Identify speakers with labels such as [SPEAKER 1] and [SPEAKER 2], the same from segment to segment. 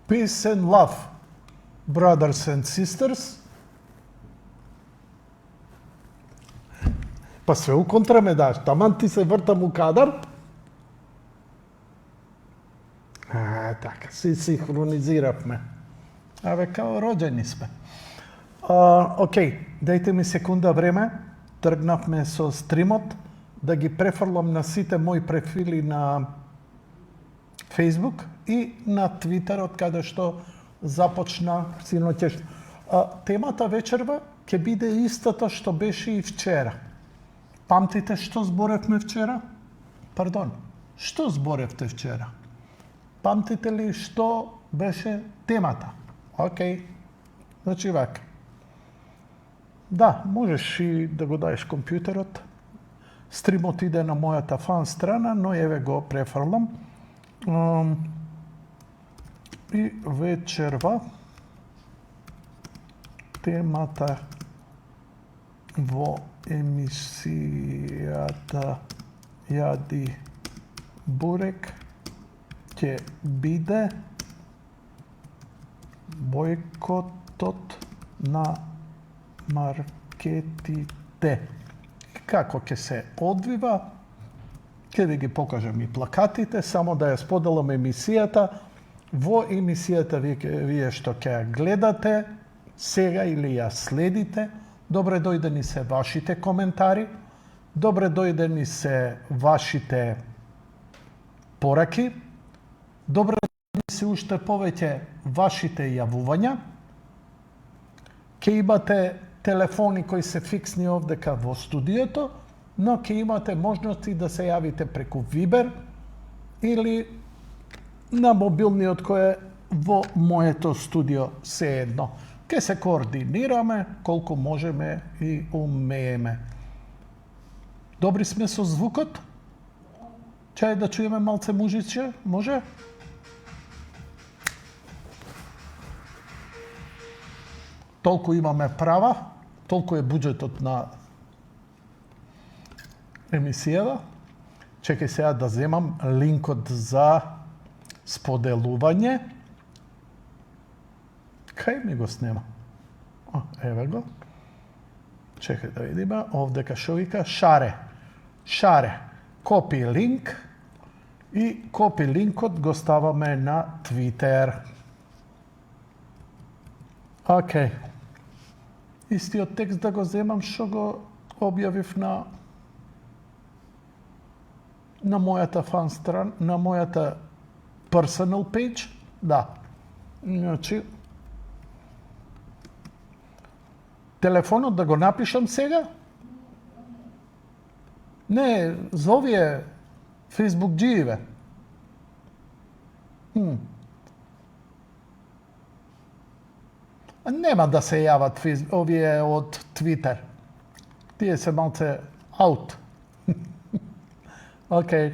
[SPEAKER 1] Peace and love, brothers and sisters. Па све у контра ме даш, таман ти се вртам у кадар. Така, си синхронизиравме. Абе, као роđени сме. Окей, дајте ми секунда време. Тргнавме со стримот да ги префрлам на сите мои профили на Facebook и на Твитерот, каде што започна синоќеш. Темата вечерва ќе биде истата што беше и вчера. Памтите што зборевме вчера? Пардон, што зборевте вчера? Памтите ли што беше темата? Окей, значи вака. Да, можеш и да го даеш компјутерот. Стримот иде на мојата фан страна, но еве го префрлам. И вечерва темата во емисијата Јади бурек ќе биде бојкотот на маркетите. Како ќе се одвива, ќе ви ги покажам и плакатите, само да ја споделам емисијата. Во емисијата вие што ќе ја гледате сега или ја следите, добре дојдени се вашите коментари, добре дојдени се вашите пораки, добре дојдени се уште повеќе вашите јавувања. Ќе имате телефони кои се фиксни овдека во студиото, но ќе имате можности да се јавите преку Viber или на мобилниот кој е во моето студио сеедно. Ке се координираме колку можеме и умееме. Добри сме со звукот? Чај да чуеме малце мужиче? Може? Толку имаме права, толку е буџетот на емисијата. Чекај сега да земам линкот за споделување. Кај ми го снема? Еве го. Чекај да видиме. Овдека шо вика? Шаре. Копи линк. И копи линкот го ставаме на Твитер. Океј. Истиот текст да го земам што го објавив на мојата фан страна, на мојата personal page. Да. Значи, телефонот да го напишам сега? Не, за овие Facebook джиеве. Нема да се јават овие од Twitter. Тие се малце аут. Океј.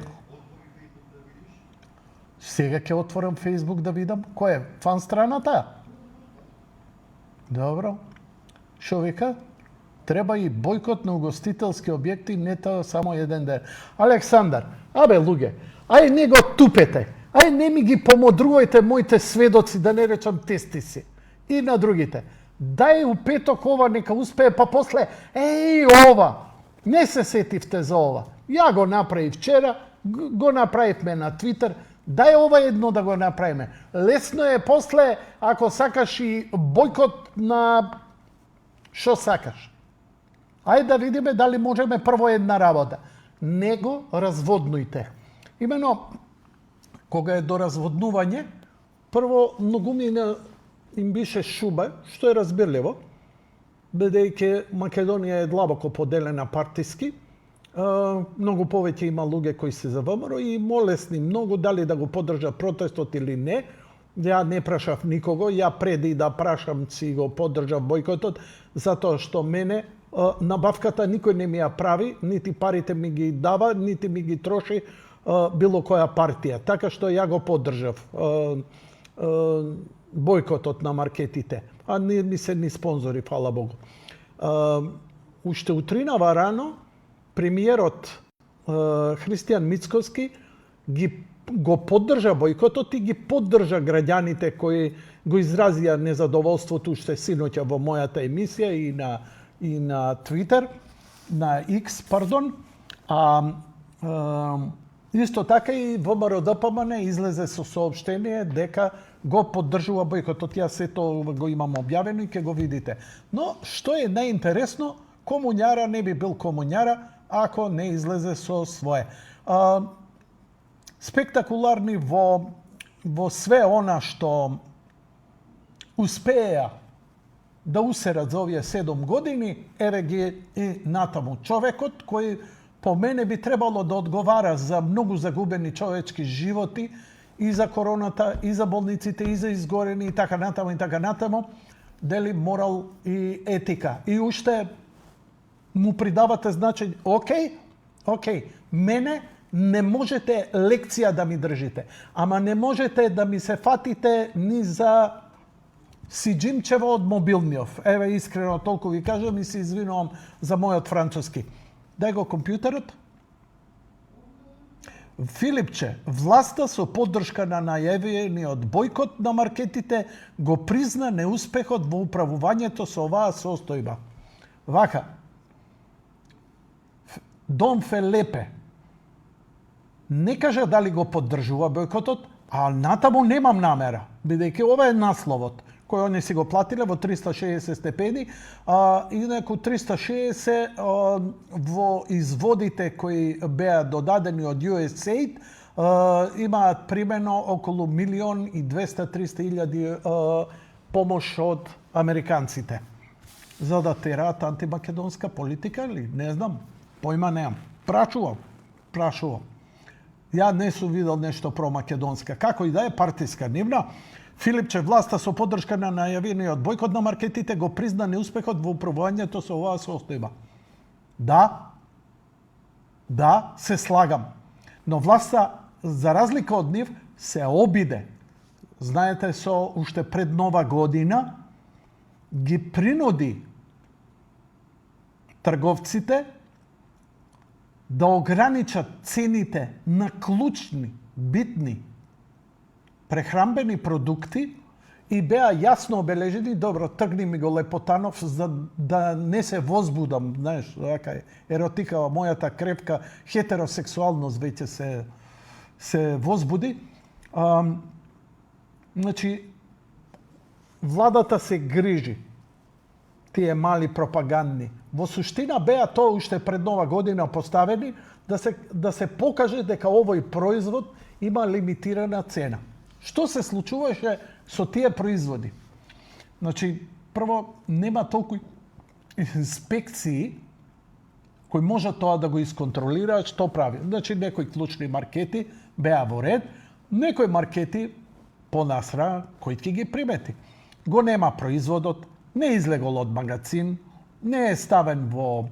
[SPEAKER 1] Сега ќе отворам Facebook да видам. Кој е? Фан страната? Добро. Шо вика? Треба и бојкот на угостителски објекти, не тоа само еден ден. Александар, абе луѓе, ај не го тупете. Ај не ми ги помодрувајте моите сведоци, да не речам тестиси. И на другите. Дај у петок ова нека успее, па после, ова. Не се сетивте за ова. Ја го направив вчера, го направивме на Твитер. Дај ова едно да го направиме. Лесно е после, ако сакаш и бојкот на што сакаш. Ајде да видиме дали можеме прво една работа. Не го разводнујте. Имено, кога е до разводнување, прво многу им бише шуба, што е разбирливо, бидејќи Македонија е длабоко поделена партиски, многу повеќе има луѓе кои се за ВМРО и молесни многу дали да го поддржат протестот или не. Ја не прашав никого, ја преди да прашам си го поддржав бојкотот, затоа што мене набавката никој не ми ја прави, нити парите ми ги дава, нити ми ги троши било која партија. Така што ја го поддржав бојкотот на маркетите. А не ми се ни спонзори, фала Богу. Уште утринава рано, премиерот Христијан Мицкоски ги го поддржа бојкотот и ги поддржа граѓаните кои го изразија незадоволството уште синоќа во мојата емисија и на Twitter, на X, пардон. Исто така и ВМРО-ДПМН излезе со соопштение дека го поддржува бојкотот. Јас сето го имам објавено и ќе го видите. Но што е најинтересно, комуњара не би бил комуњара ако не излезе со свое. Спектакуларни во све она што успеа да усерат за овие 7 години, еве ги и натаму човекот кој по мене би требало да одговара за многу загубени човечки животи и за короната, и за болниците, и за изгорени и така натаму, дели морал и етика. И уште му придавате значење, окей, мене не можете лекција да ми држите, ама не можете да ми се фатите ни за Сиџимчево од Мобилниов. Еве, искрено толку ви кажам и се извинувам за мојот француски. Дај го компјутерот. Филипче, власта со поддршка на најавиениот бојкот на маркетите го призна неуспехот во управувањето со оваа состојба. Вака, Дон Фелепе не кажа дали го поддржува бојкотот, а натаму немам намера, бидејќи ова е насловот кој они си го платиле во 360 степени, инаку 360 во изводите кои беа додадени од USAID имаат примено околу 1.200.000 помош од американците. За да тераат антимакедонска политика или не знам, појма немам. Прашувам. Ја не сум видел нешто промакедонска. Како и да е партиска нивна, Филипче, власта со поддршка на најавениот бојкот на маркетите го призна неуспехот во управувањето со оваа состојба. Да, се слагам. Но власта, за разлика од нив, се обиде. Знаете, со уште пред Нова година ги принуди трговците да ограничат цените на клучни, битни прехрамбени продукти и беа јасно обележени, добро, тргни ми го Лепотанов за да не се возбудам, знаеш, така еротикава мојата крепка хетеросексуалност веќе се возбуди. Значи, владата се грижи тие мали пропагандни. Во суштина беа тоа уште пред Нова година поставени да се покаже дека овој производ има лимитирана цена. Што се случуваше со тие производи? Значи, прво, нема толку инспекции кои може тоа да го исконтролираат што прави. Значи, некои клучни маркети беа во ред, некои маркети понасра кој ќе ги примети. Го нема производот, не излегол од магазин, не е ставен во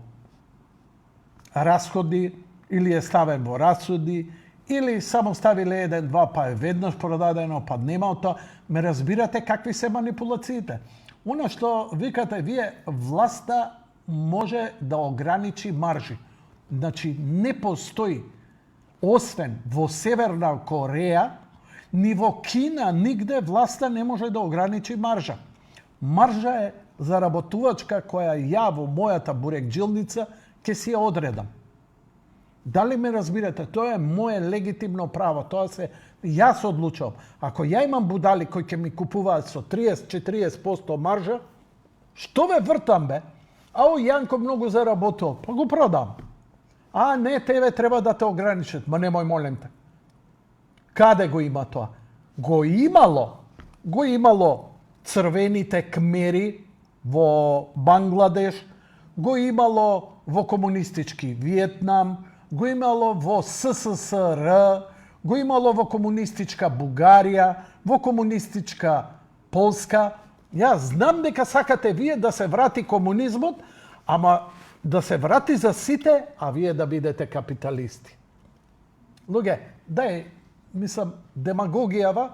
[SPEAKER 1] расходи или е ставен во расуди, или само ставиле 1-2, па е веднаш продадено, па нема тоа. Ме разбирате какви се манипулациите. Она што викате вие, власта може да ограничи маржи. Значи, не постои, освен во Северна Кореја, ни во Кина, нигде власта не може да ограничи маржа. Маржа е заработувачка која ја во мојата бурекджилница ќе си ја одредам. Дали ме разбирате? Тоа е мое легитимно право. Тоа се јас одлучувам. Ако ја имам будали кои ќе ми купуваат со 30-40% маржа, што ве вртам бе? Ао, Јанко многу заработувал, па го продам. А не, тебе треба да те ограничат. Ма немој, молим те. Каде го има тоа? Го имало црвените кмери во Бангладеш, го имало во комунистички Виетнам, го имало во СССР, го имало во комунистичка Бугарија, во комунистичка Полска. Ја знам дека сакате вие да се врати комунизмот, ама да се врати за сите, а вие да бидете капиталисти. Луѓе, дај, мислам, демагогијава,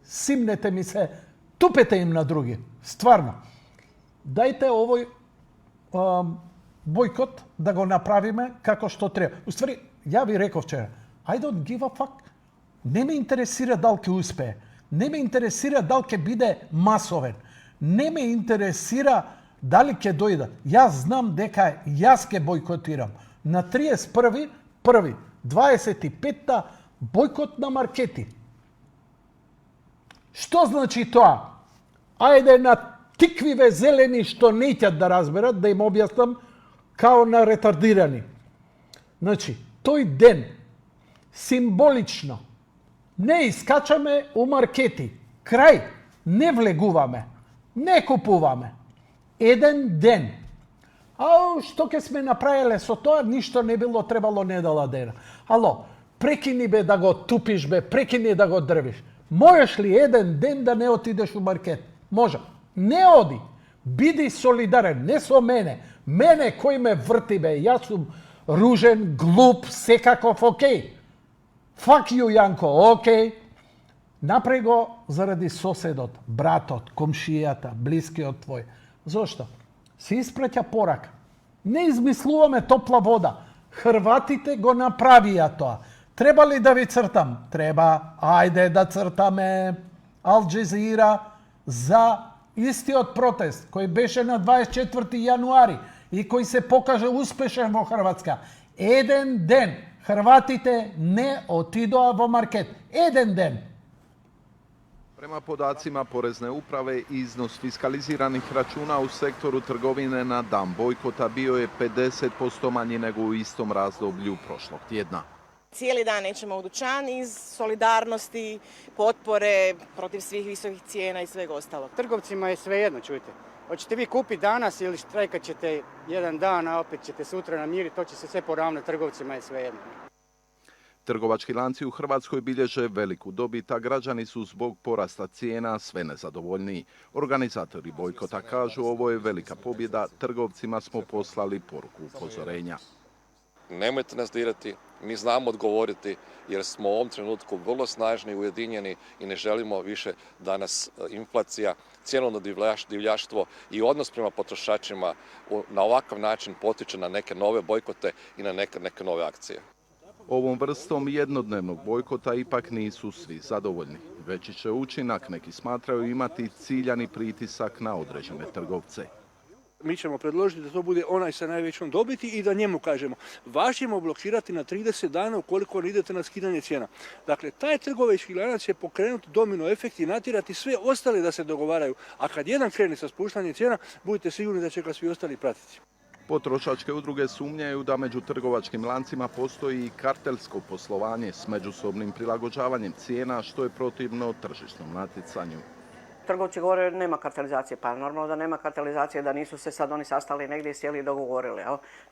[SPEAKER 1] симнете ми се, тупете им на други. Стварно. Дајте овој бојкот да го направиме како што треба. Уствари, ја ви реков вчера, I don't give a fuck. Не ме интересира дали ќе успее. Не ме интересира дали ќе биде масовен. Не ме интересира дали ќе дојде. Јас знам дека јас ќе бојкотирам. На 31.1.25 бојкот на маркети. Што значи тоа? Ајде на тиквиве зелени што не ќат да разберат, да им објаснам као на ретардирани. Значи, тој ден, символично, не искачаме у маркети. Крај, не влегуваме, не купуваме. Еден ден. А што ќе сме направиле со тоа, ништо не било требало недела дена. Ало, прекини бе да го тупиш бе, прекини да го дрвиш. Можеш ли еден ден да не отидеш у маркет? Може. Не оди. Биди солидарен, не со мене. Мене кој ме врти бе, јас сум ружен, глуп, секаков, окей. Fuck you, Јанко, окей. Направи го заради соседот, братот, комшијата, блискиот твој. Зошто? Се испраќа порака. Не измислуваме топла вода. Хрватите го направија тоа. Треба ли да ви цртам? Треба. Ајде да цртаме Ал Джезира за истиот протест кој беше на 24. јануари и кој се покаже успешен во Хрватска. Еден ден Хрватите не отидоа во маркет. Еден ден.
[SPEAKER 2] Prema podacima Porezne uprave, iznos fiskaliziranih računa u sektoru trgovine na dan bojkota bio je 50% manji nego u istom razdoblju prošlog tjedna.
[SPEAKER 3] Cijeli dan nećemo u dućan iz solidarnosti, potpore protiv svih visokih cijena i svega ostalog.
[SPEAKER 4] Trgovcima je svejedno, čujte. Hoćete vi kupiti danas ili štrajkat ćete jedan dan, a opet ćete sutra namiriti, to će se sve poravnati, trgovcima je svejedno.
[SPEAKER 2] Trgovački lanci u Hrvatskoj bilježe veliku dobit, a građani su zbog porasta cijena sve nezadovoljniji. Organizatori bojkota kažu ovo je velika pobjeda, trgovcima smo poslali poruku upozorenja.
[SPEAKER 5] Nemojte nas dirati, mi znamo odgovoriti jer smo u ovom trenutku vrlo snažni, ujedinjeni i ne želimo više da nas inflacija, cjenovno divljaštvo i odnos prema potrošačima na ovakav način potiče na neke nove bojkote i na neke nove akcije.
[SPEAKER 2] Ovom vrstom jednodnevnog bojkota ipak nisu svi zadovoljni. Veći će učinak, neki smatraju, imati ciljani pritisak na određene trgovce.
[SPEAKER 6] Mi ćemo predložiti da to bude onaj sa najvećom dobiti i da njemu kažemo vas ćemo blokirati na 30 dana ukoliko ne idete na skidanje cijena. Dakle, taj trgovački lanac će pokrenuti domino efekt i natjerati sve ostale da se dogovaraju. A kad jedan krene sa spuštanjem cijena, budite sigurni da će ga svi ostali pratiti.
[SPEAKER 2] Potrošačke udruge sumnjaju da među trgovačkim lancima postoji i kartelsko poslovanje s međusobnim prilagođavanjem cijena, što je protivno tržišnom natjecanju.
[SPEAKER 7] Trgovci govore nema kartelizacije, pa normalno da nema kartelizacije, da nisu se sad oni sastali negdje i sjeli i dogovorili,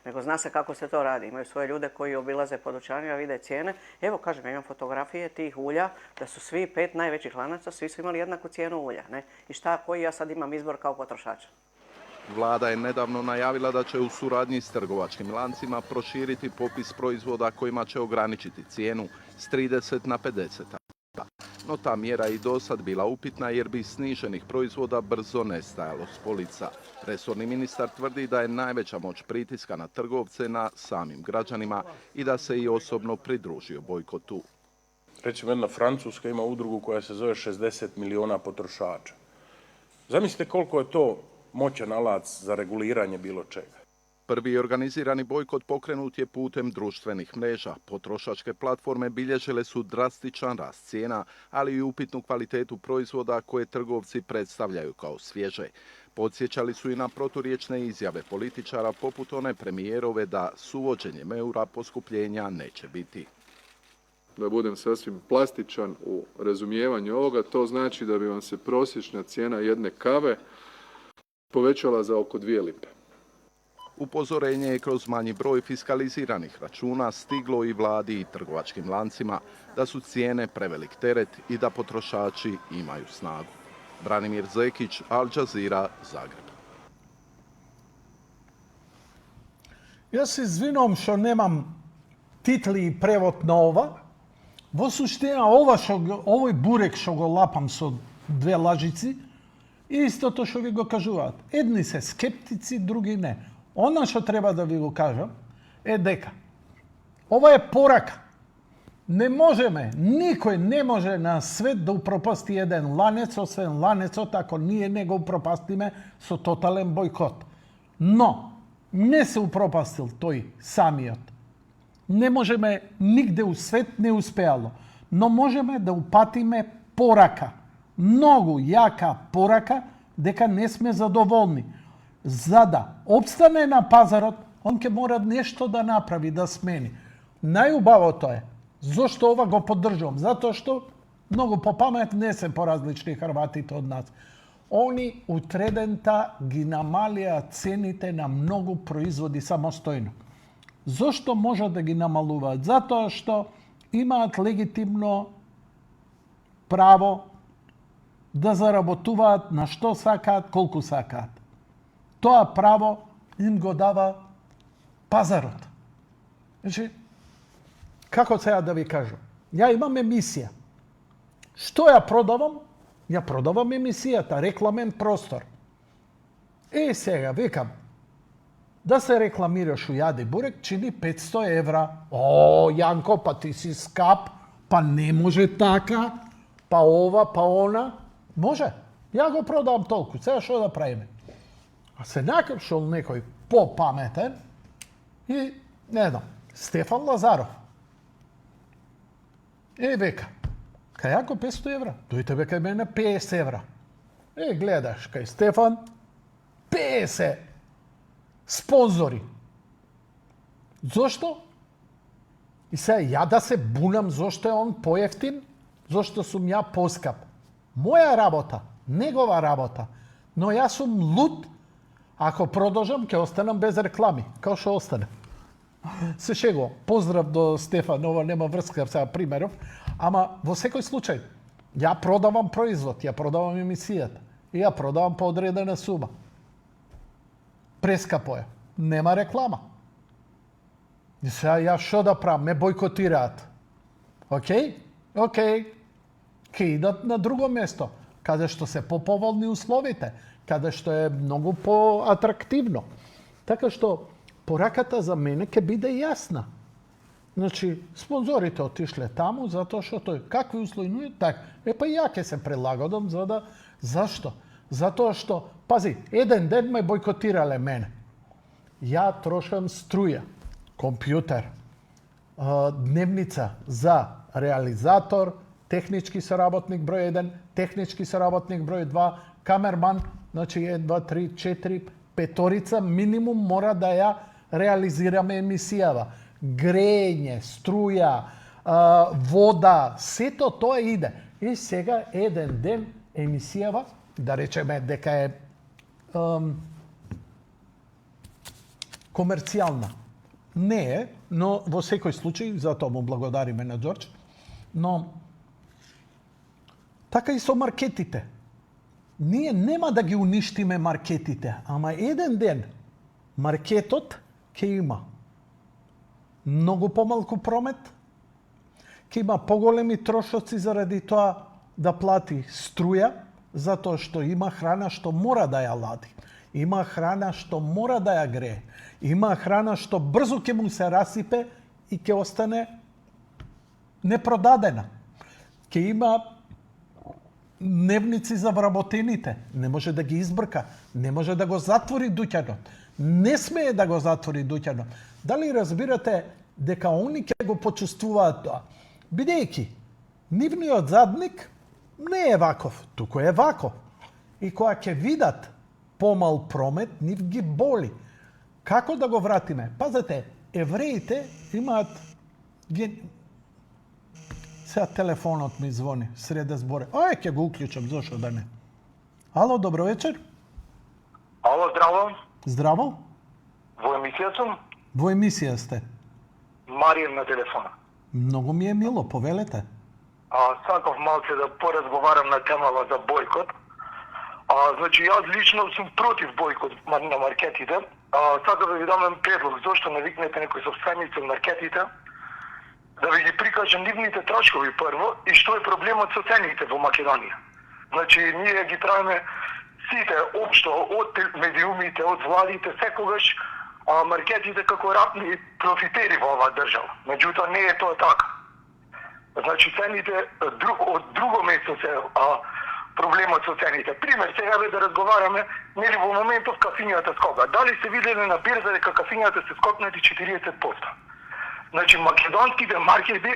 [SPEAKER 7] nego zna se kako se to radi. Imaju svoje ljude koji obilaze po dućanima, vide cijene. Evo, kažem, imam fotografije tih ulja, da su svi 5 najvećih lanaca, svi su imali jednaku cijenu ulja. Ne? I koji ja sad imam izbor kao potrošač?
[SPEAKER 2] Vlada je nedavno najavila da će u suradnji s trgovačkim lancima proširiti popis proizvoda kojima će ograničiti cijenu s 30 na 50. No ta mjera je i dosad bila upitna jer bi sniženih proizvoda brzo nestajalo s polica. Resorni ministar tvrdi da je najveća moć pritiska na trgovce na samim građanima i da se i osobno pridružio bojkotu.
[SPEAKER 8] Recimo jedna Francuska ima udrugu koja se zove 60 miliona potrošača. Zamislite koliko je to moćan alat za reguliranje bilo čega.
[SPEAKER 2] Prvi organizirani bojkot pokrenut je putem društvenih mreža. Potrošačke platforme bilježile su drastičan rast cijena, ali i upitnu kvalitetu proizvoda koje trgovci predstavljaju kao svježe. Podsjećali su i na proturječne izjave političara poput one premijerove da s uvođenjem eura poskupljenja neće biti.
[SPEAKER 9] Da budem sasvim plastičan u razumijevanju ovoga, to znači da bi vam se prosječna cijena jedne kave povećala za oko 2 lipe.
[SPEAKER 2] Upozorenje je kroz manji broj fiskaliziranih računa stiglo i vladi i trgovačkim lancima da su cijene prevelik teret i da potrošači imaju snagu. Branimir Zekić, Al Jazeera, Zagreb.
[SPEAKER 1] Ja se izvinom što nemam titli i prevod na ova. Во суштина, овој бурек што го лапам со 2 лажици, истото што ви го кажуваат. Едни се скептици, други не. Она што треба да ви го кажам е дека ова е порака Не можеме, никој не може на свет да упропасти еден ланец, освен ланецот, ако ние не го упропастиме со тотален бойкот. Но, не се упропастил тој самиот. Не можеме, нигде у свет не успеало, но можеме да упатиме порака, многу јака порака, дека не сме задоволни. За да обстане на пазарот, он ќе мора нешто да направи, да смени. Најубавото е, зошто ова го поддржувам? Затоа што многу попамет не се поразлични Хрватите од нас. Они утредента ги намалија цените на многу производи самостојно. Зошто можат да ги намалуваат? Затоа што имаат легитимно право да заработуваат на што сакаат, колку сакаат. Тоа право им го дава пазарот. Значи, како сега да ви кажам? Ја имам емисија. Што ја продавам? Ја продавам емисијата, рекламен простор. Сега, викам, да се рекламираш у Јади Бурек, чини 500 евра. О, Јанко, па ти си скап, па не може така, па ова, па она. Може, ја го продавам толку, сега што да правиме? А се накршол некој попаметен и, не знам, Стефан Лазаров. Века, кај Јанко 500 евра, дојте бе кај мене 50 евра. Гледаш, кај Стефан 50 спонзори. Зошто? И сега ја да се бунам зошто е он поевтин, зошто сум ја поскап. Моја работа, негова работа. Но јас сум луд, ако продолжам, ќе останам без реклами, као што остане. Се шегувам. Поздрав до Стефан, ова нема врска сега примеров, ама во секој случај, ја продавам производ, ја продавам емисијата и ја продавам по одредена сума. Прескапо е. Нема реклама. И сега ја шо да правам? Ме бойкотираат. Океј? Ке идат на друго место, каде што се поповолни условите, каде што е многу поатрактивно. Така што пораката за мене ќе биде јасна. Значи, спонзорите отишле таму затоа што тој какви услови нуѓе, така. Па ја ќе се прилагодам за да... Зашто? Затоа што, пази, еден ден ме бойкотирале мене. Ја трошам струја, компјутер, дневница за реализатор, технички соработник број 1, технички соработник број 2, камерман, значи 1, 2, 3, 4, петорица минимум мора да ја реализираме емисијава. Грејење, струја, вода, сето тоа иде. И сега еден ден емисијава, да речеме дека е комерцијална. Не е, но во секој случај, затоа му благодариме на Ѓорџ, но така и со маркетите. Ние нема да ги уништиме маркетите, ама еден ден маркетот ќе има многу помалку промет, ќе има поголеми трошоци заради тоа да плати струја, затоа што има храна што мора да ја лади. Има храна што мора да ја грее. Има храна што брзо ќе му се расипе и ќе остане непродадена. Ќе има дневници за вработените. Не може да ги избрка. Не може да го затвори дуќанот. Не смее да го затвори дуќанот. Дали разбирате дека они ќе го почувствуваат тоа? Бидејќи нивниот задник не е ваков, туку е ваков. И кога ќе видат помал промет, нив ги боли. Како да го вратиме? Пазете, евреите имаат... Сега телефонот ми звони, среде зборе. Ќе го уклучам, зошто да не? Ало, добро вечер.
[SPEAKER 10] Ало, здраво.
[SPEAKER 1] Здраво.
[SPEAKER 10] Во емисија сум?
[SPEAKER 1] Во емисија сте.
[SPEAKER 10] Маријан на телефона.
[SPEAKER 1] Многу ми е мило, повелете.
[SPEAKER 10] Сакав малце да поразговарам на темава за бойкот. Значи, јас лично сум против бойкот на маркетите. Сакав да ви дам предлог, зошто не викнете некои собственици од маркетите, да ви ги прикажам нивните трошкови прво и што е проблемот со цените во Македонија. Значи, ние ги правиме сите општо, од медиумите, од владите, секогаш маркетите како ратни профитери во оваа држава. Меѓутоа, не е тоа така. Значи цените, од друго место се проблемот со цените. Пример, сега да разговараме, нели во моментов кафињата скока. Дали сте видели на бирза дека кафињата се скокнати 40%? Значи македонските маркети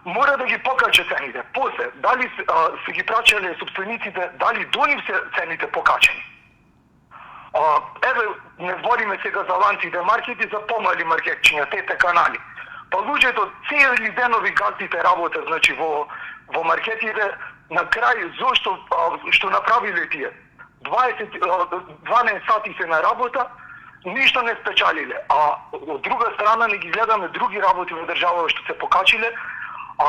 [SPEAKER 10] мора да ги покачат цените. После, дали се ги праќале собствениците, дали до нив се цените покачени? Еве, не збориме сега за ланците маркети, за помали маркетчиња, тете канали. Па луѓето цели денови газдите работа, значи во маркетите, на крај зошто што направиле тие? 12 сати се на работа, ништо не спечалиле. А од друга страна не ги гледаме други работи во државава што се покачиле,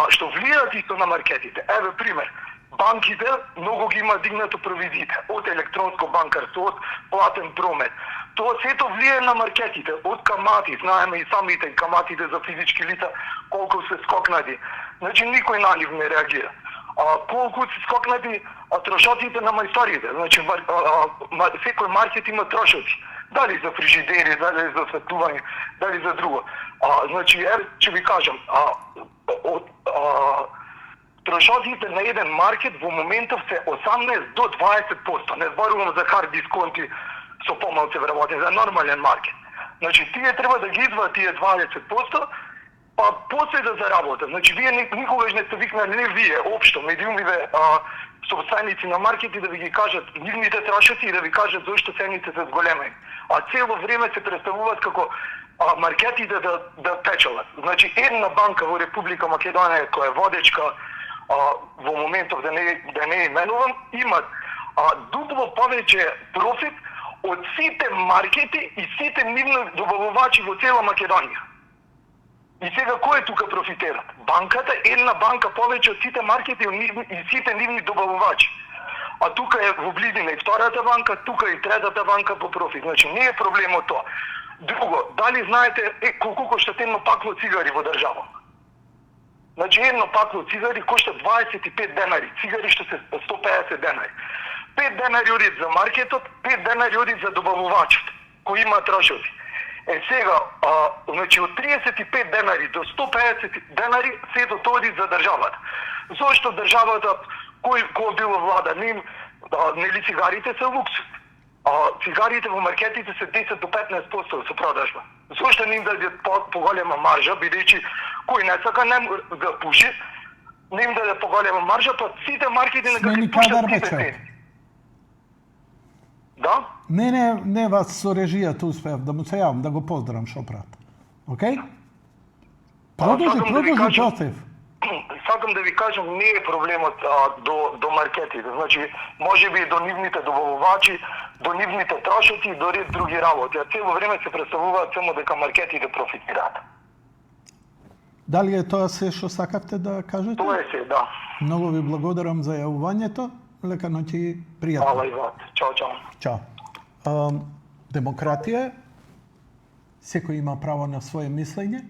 [SPEAKER 10] што влијаат исто на маркетите. Еве пример. Банките многу ги има дигнато провизиите од електронско банкарство, од платен промет. Тоа сето влијае на маркетите, од камати, знаеме и самите каматите за физички лица колку се скокнати. Значи никој на нив не реагира. Колку се скокнати трошоците на мајсторите. Значи секој маркет има трошоци. Дали за фрижидери, дали за светлување, дали за друго. Значи, ќе ви кажам, трошоците на еден маркет во моментов се 18 до 20%. Не зборувам за хард дисконти со помалце вработени, за нормален маркет. Значи, тие треба да ги изваат тие 20%, па после да заработат. Значи, вие никогаш не сте викнали, не вие, општо, медиумиве собственици на маркети да ви ги кажат нивните трошоци и да ви кажат зашто цените се зголемени. А цело време се представуваат како маркетите да печелат. Значи, една банка во Република Македонија, која е водечка во моментов да не именувам, имат дупло повеќе профит од сите маркети и сите нивни добавувачи во цела Македонија. И сега кој е тука профитерат? Банката, една банка повеќе од сите маркети и сите нивни добавувачи. А тука е во близина и втората банка, тука и третата банка по профит. Значи не е проблемот тоа. Друго, дали знаете колку кошта едно пакло цигари во држава? Значи едно пакло цигари кошта 25 денари, цигари што се 150 денари. 5 денари одит за маркетот, 5 денари одит за добавувачот, кој има трошоци. Сега, значи од 35 денари до 150 денари сето тоа оди за државата. Зошто државата, кој било влада, нели цигарите се луксус. Цигарите во маркетите се 10 до 15% со продажба. Зошто не им даде поголема маржа, бидејќи кој не сака не да пуши, не им даде поголема маржа, па сите маркети не ги пушат сите цени. Да?
[SPEAKER 1] Не вас со режијата успеав да му се јавам, да го поздравам Шопрат. Океј? Продолжи, Јосиф.
[SPEAKER 10] Сакам да ви кажам, не е проблемот до маркетите. Значи, може би до нивните добавувачи, до нивните трошоци и до ред други работи. А цело време се представуваат само дека маркетите профитираат.
[SPEAKER 1] Дали е тоа се што сакавте да кажете?
[SPEAKER 10] Тоа е се, да.
[SPEAKER 1] Многу ви благодарам за јавувањето. Лека ноќ и пријатно.
[SPEAKER 10] Хвала и вас. Чао, чао.
[SPEAKER 1] Чао. Демократија, секој има право на своје мислење,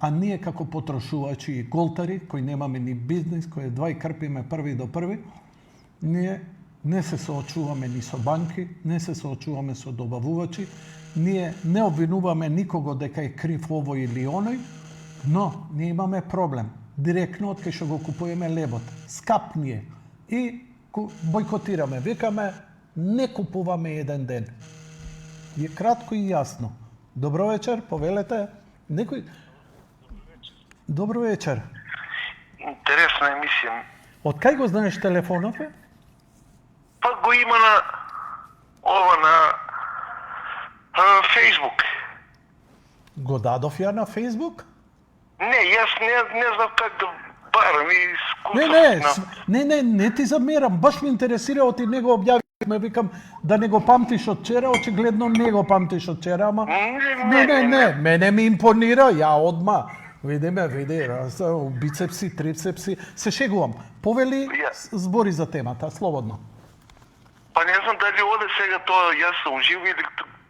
[SPEAKER 1] а ние како потрошувачи и голтари, кои немаме ни бизнес, кои едва и крпиме први до први, ние не се соочуваме ни со банки, не се соочуваме со добавувачи, ние не обвинуваме никого дека е крив овој или оној, но ние имаме проблем. Директно од кај што го купуваме лебот. Скап ни е. И бойкотираме. Викаме, не купуваме еден ден. И е кратко и јасно. Добро вечер, повелете. Некој... Добро вечер.
[SPEAKER 11] Интересна емисија.
[SPEAKER 1] Од кај го знаеш телефонов?
[SPEAKER 11] Па го има на Facebook.
[SPEAKER 1] Го дадов ја на Facebook?
[SPEAKER 11] Не, јас не знам как да барам и скусам.
[SPEAKER 1] Не ти замерам. Баш ме интересира, оти не го објавивме, викам да не го памтиш од вчера, очигледно не го памтиш од вчера, ама... Не, мене ми импонира, ја одма. Види, бицепси, трицепси, се шегувам. Повели, збори за темата, слободно.
[SPEAKER 11] Па не знам дали оде сега тоа, јас сум жив или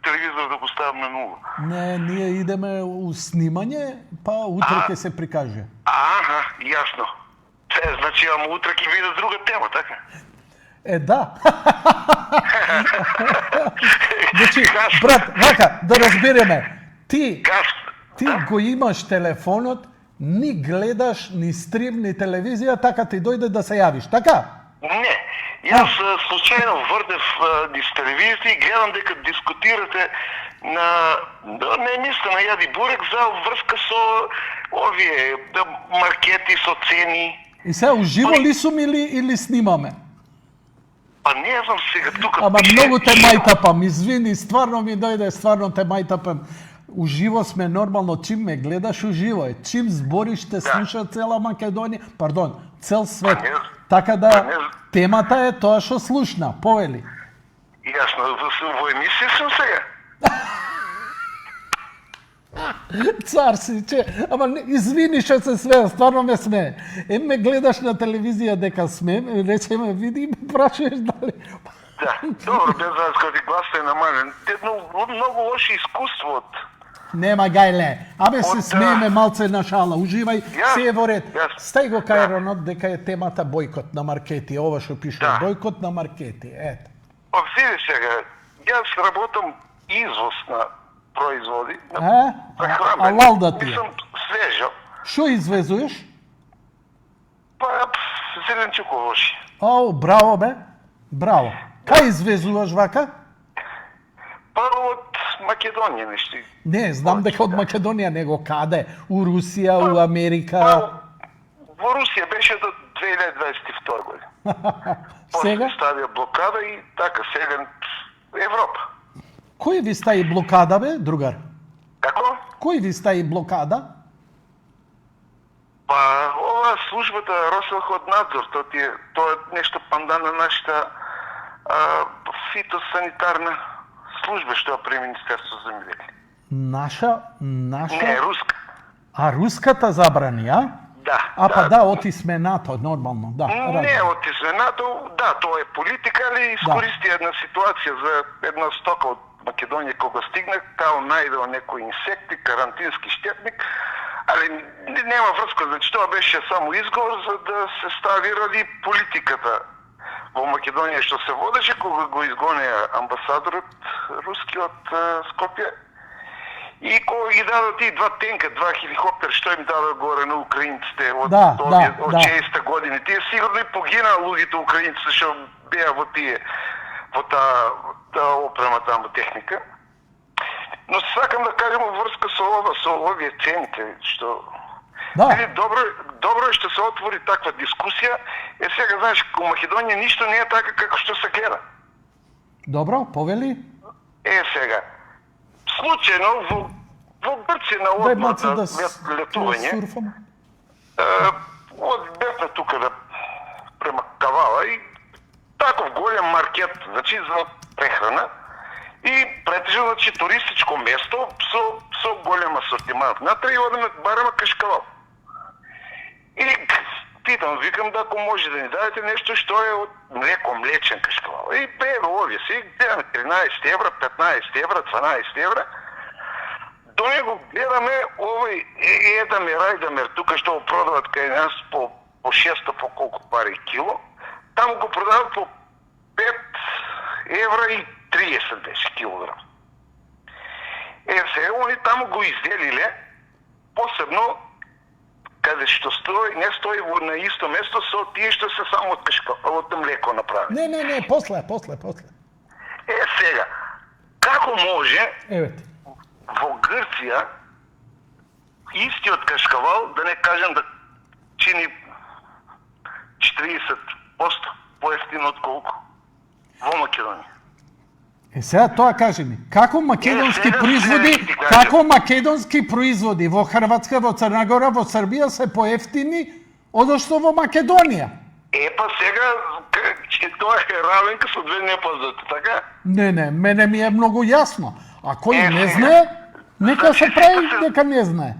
[SPEAKER 11] телевизор да го ставам на нула.
[SPEAKER 1] Не, ние идеме у снимање, па утре ќе се прикаже.
[SPEAKER 11] Аха, јасно. Значи, ама утре ќе биде друга тема, така?
[SPEAKER 1] Да. Значи, брат, вака, да разбереме, ти го имаш телефонот Ни гледаш, ни стрим, ни телевизија, така ти дојде да се јавиш, така?
[SPEAKER 11] Не. Јас случајно врдев низ телевизија и гледам дека дискутирате на емисија на Јади Бурек за врска со овие маркети, со цени.
[SPEAKER 1] И сега уживо ли сум или снимаме?
[SPEAKER 11] Па не знам сега тука.
[SPEAKER 1] Ама многу те мајтапам, извини, стварно ми дојде, стварно те мајтапам. Уживо сме нормално, чим ме гледаш уживо е. Чим збориш те слуша цела Македонија, пардон, цел свет. Така да темата е тоа што слушна, повели.
[SPEAKER 11] Јасно, во емисија сум сега.
[SPEAKER 1] Цар си, ама извини што се смеа, стварно ме смее. Ме гледаш на телевизија дека смеем, речеме, види, ме прашуваш дали...
[SPEAKER 11] Да, добро, без вас кој гласот е намален. Многу лошо искуство од...
[SPEAKER 1] Нема гајле, абе се смееме малце на шала, уживај, се е во ред. Стај го кај Ронот дека е темата бојкот на маркети, ова што пишува, бојкот на маркети, ето.
[SPEAKER 11] Види сега, јас работам извоз на производи,
[SPEAKER 1] А лалда ти е?
[SPEAKER 11] Мислам свежо.
[SPEAKER 1] Што извезуеш?
[SPEAKER 11] Па, зеленчуковоши.
[SPEAKER 1] О, браво бе, браво. Кај извезуваш вака?
[SPEAKER 11] Па од Македонија нешто.
[SPEAKER 1] Не, знам дека од Македонија, него каде? У Русија, у Америка?
[SPEAKER 11] Во Русија беше до 2022 година.
[SPEAKER 1] Сега?
[SPEAKER 11] После ставија блокада и така, сега Европа.
[SPEAKER 1] Кој ви стави блокада, бе, другар?
[SPEAKER 11] Како?
[SPEAKER 1] Кој ви стави блокада?
[SPEAKER 11] Па, ова службата Росохотнадзор, тоа е нешто пандан на нашата фитосанитарна служба што при Министерство за земјоделие.
[SPEAKER 1] Наша?
[SPEAKER 11] Не, руска.
[SPEAKER 1] А руската забрани, а?
[SPEAKER 11] Да.
[SPEAKER 1] Па да, отисме НАТО, нормално, да.
[SPEAKER 11] Не отисме НАТО, да, тоа е политика, али искористи една ситуација за една стока од Македонија кога стигна, као најдел некој инсекти, карантински штетник, али нема врска, значи тоа беше само изговор за да се стави ради политиката во Македонија што се водеше кога го изгонеа амбасадорот руски од Скопје и кога ги дадат тие два тенка, два хеликоптера што им дадат горе на украинците од 60 години. Тие сигурно и погинаа луѓето украинци што беа во таа опрема таму техника. Но сакам да кажем врска со овие цените што добро е што се отвори таква дискусија. Сега знаеш, во Македонија ништо не е така како што се гледа.
[SPEAKER 1] Добро, повели?
[SPEAKER 11] Сега. Случајно во Грција на одмор на летување. Бевме тука према Кавала и таков голем маркет, значи за прехрана и претежно, значи, туристичко место со голем асортимент. Натре и одеме бараме кашкавал. И питам, викам да ако може да ни дадете нешто што е од млечен кашкавал. И овие си гледаме 13 евра, 15 евра, 12 евра. До него гледаме овој едамер, рајдамер, тука што го продават кај нас по 600 по колку пари кило. Таму го продават по 5 евра и 30 беше килограм. Сега они таму го изделиле, посебно каде што стои, не стои на исто место со тие што се само од млеко направени.
[SPEAKER 1] Не, после.
[SPEAKER 11] Сега, како може
[SPEAKER 1] Евете.
[SPEAKER 11] во Грција истиот кашкавал, да не кажем да чини 40% поевтино од колку во Македонија?
[SPEAKER 1] Сега тоа кажи ми, како македонски производи во Хрватска, во Црна Гора, во Србија се поевтини одошто во Македонија?
[SPEAKER 11] Па сега тоа е равенка со две непознати, така?
[SPEAKER 1] Не, мене ми е многу јасно. А кој не знае, нека се прави дека не знае.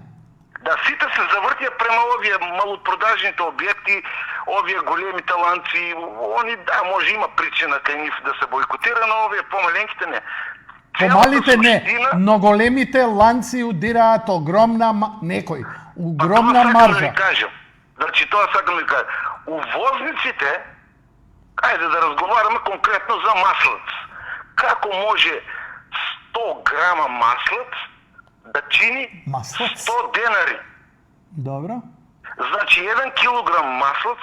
[SPEAKER 11] Да, сите се завртија према овие малопродажните објекти, овие големите ланци, они може има причина кај нив да се бойкотира, но овие помаленките не.
[SPEAKER 1] Помалите не, но големите ланци удираат огромна маржа.
[SPEAKER 11] Значи тоа сакам да кажам. Увозниците, ајде да разговараме конкретно за маслац. Како може 100 грама маслац да чини 100 денари?
[SPEAKER 1] Добро.
[SPEAKER 11] Значи 1 килограм маслац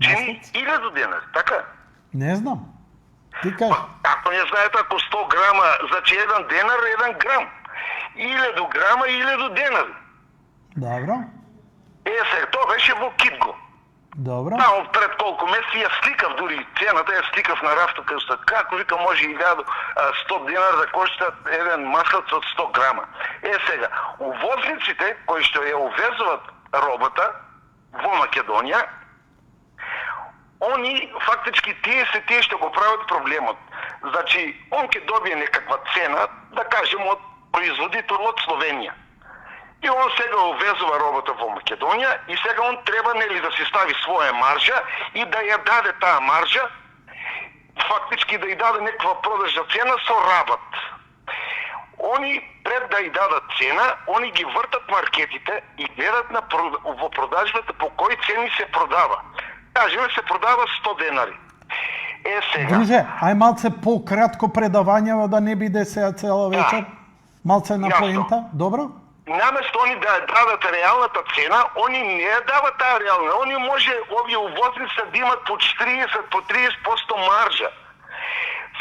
[SPEAKER 11] чини 1000 денари, така?
[SPEAKER 1] Не знам. Ти кажи.
[SPEAKER 11] Ако не знаете, ако 100 грама, значи 1 денар е 1 грам. 1000 грама, 1000 денари.
[SPEAKER 1] Добро.
[SPEAKER 11] Сега, то беше во Китго.
[SPEAKER 1] Добро.
[SPEAKER 11] Само пред колко месеци я сликав, дори цената я сликав на рафта, къста. Како вика, може 100 динар да кошта еден маслац от 100 грама. Сега, увозниците, кои ще я увезуват робата во Македонија, они фактички тие ще го правят проблемот. Значи, он ќе добие некаква цена, да кажем, од производител од Словенија. И он сега увезува робата во Македонија и сега он треба нели да си стави своја маржа и да ја даде таа маржа, фактички да ја даде некаква продажна цена со рабат. Они пред да ја дадат цена, они ги вртат маркетите и гледат во продажбата по кои цени се продава. Кажеме се продава 100 денари. Сега.
[SPEAKER 1] Друже, ај малце по-кратко предавањава да не биде сега цела вечер. Малце на поента, добро?
[SPEAKER 11] Наместо они да дадат реалната цена, они не ја дават таа реална. Они може овие увозници да имат по 40, по 30% маржа.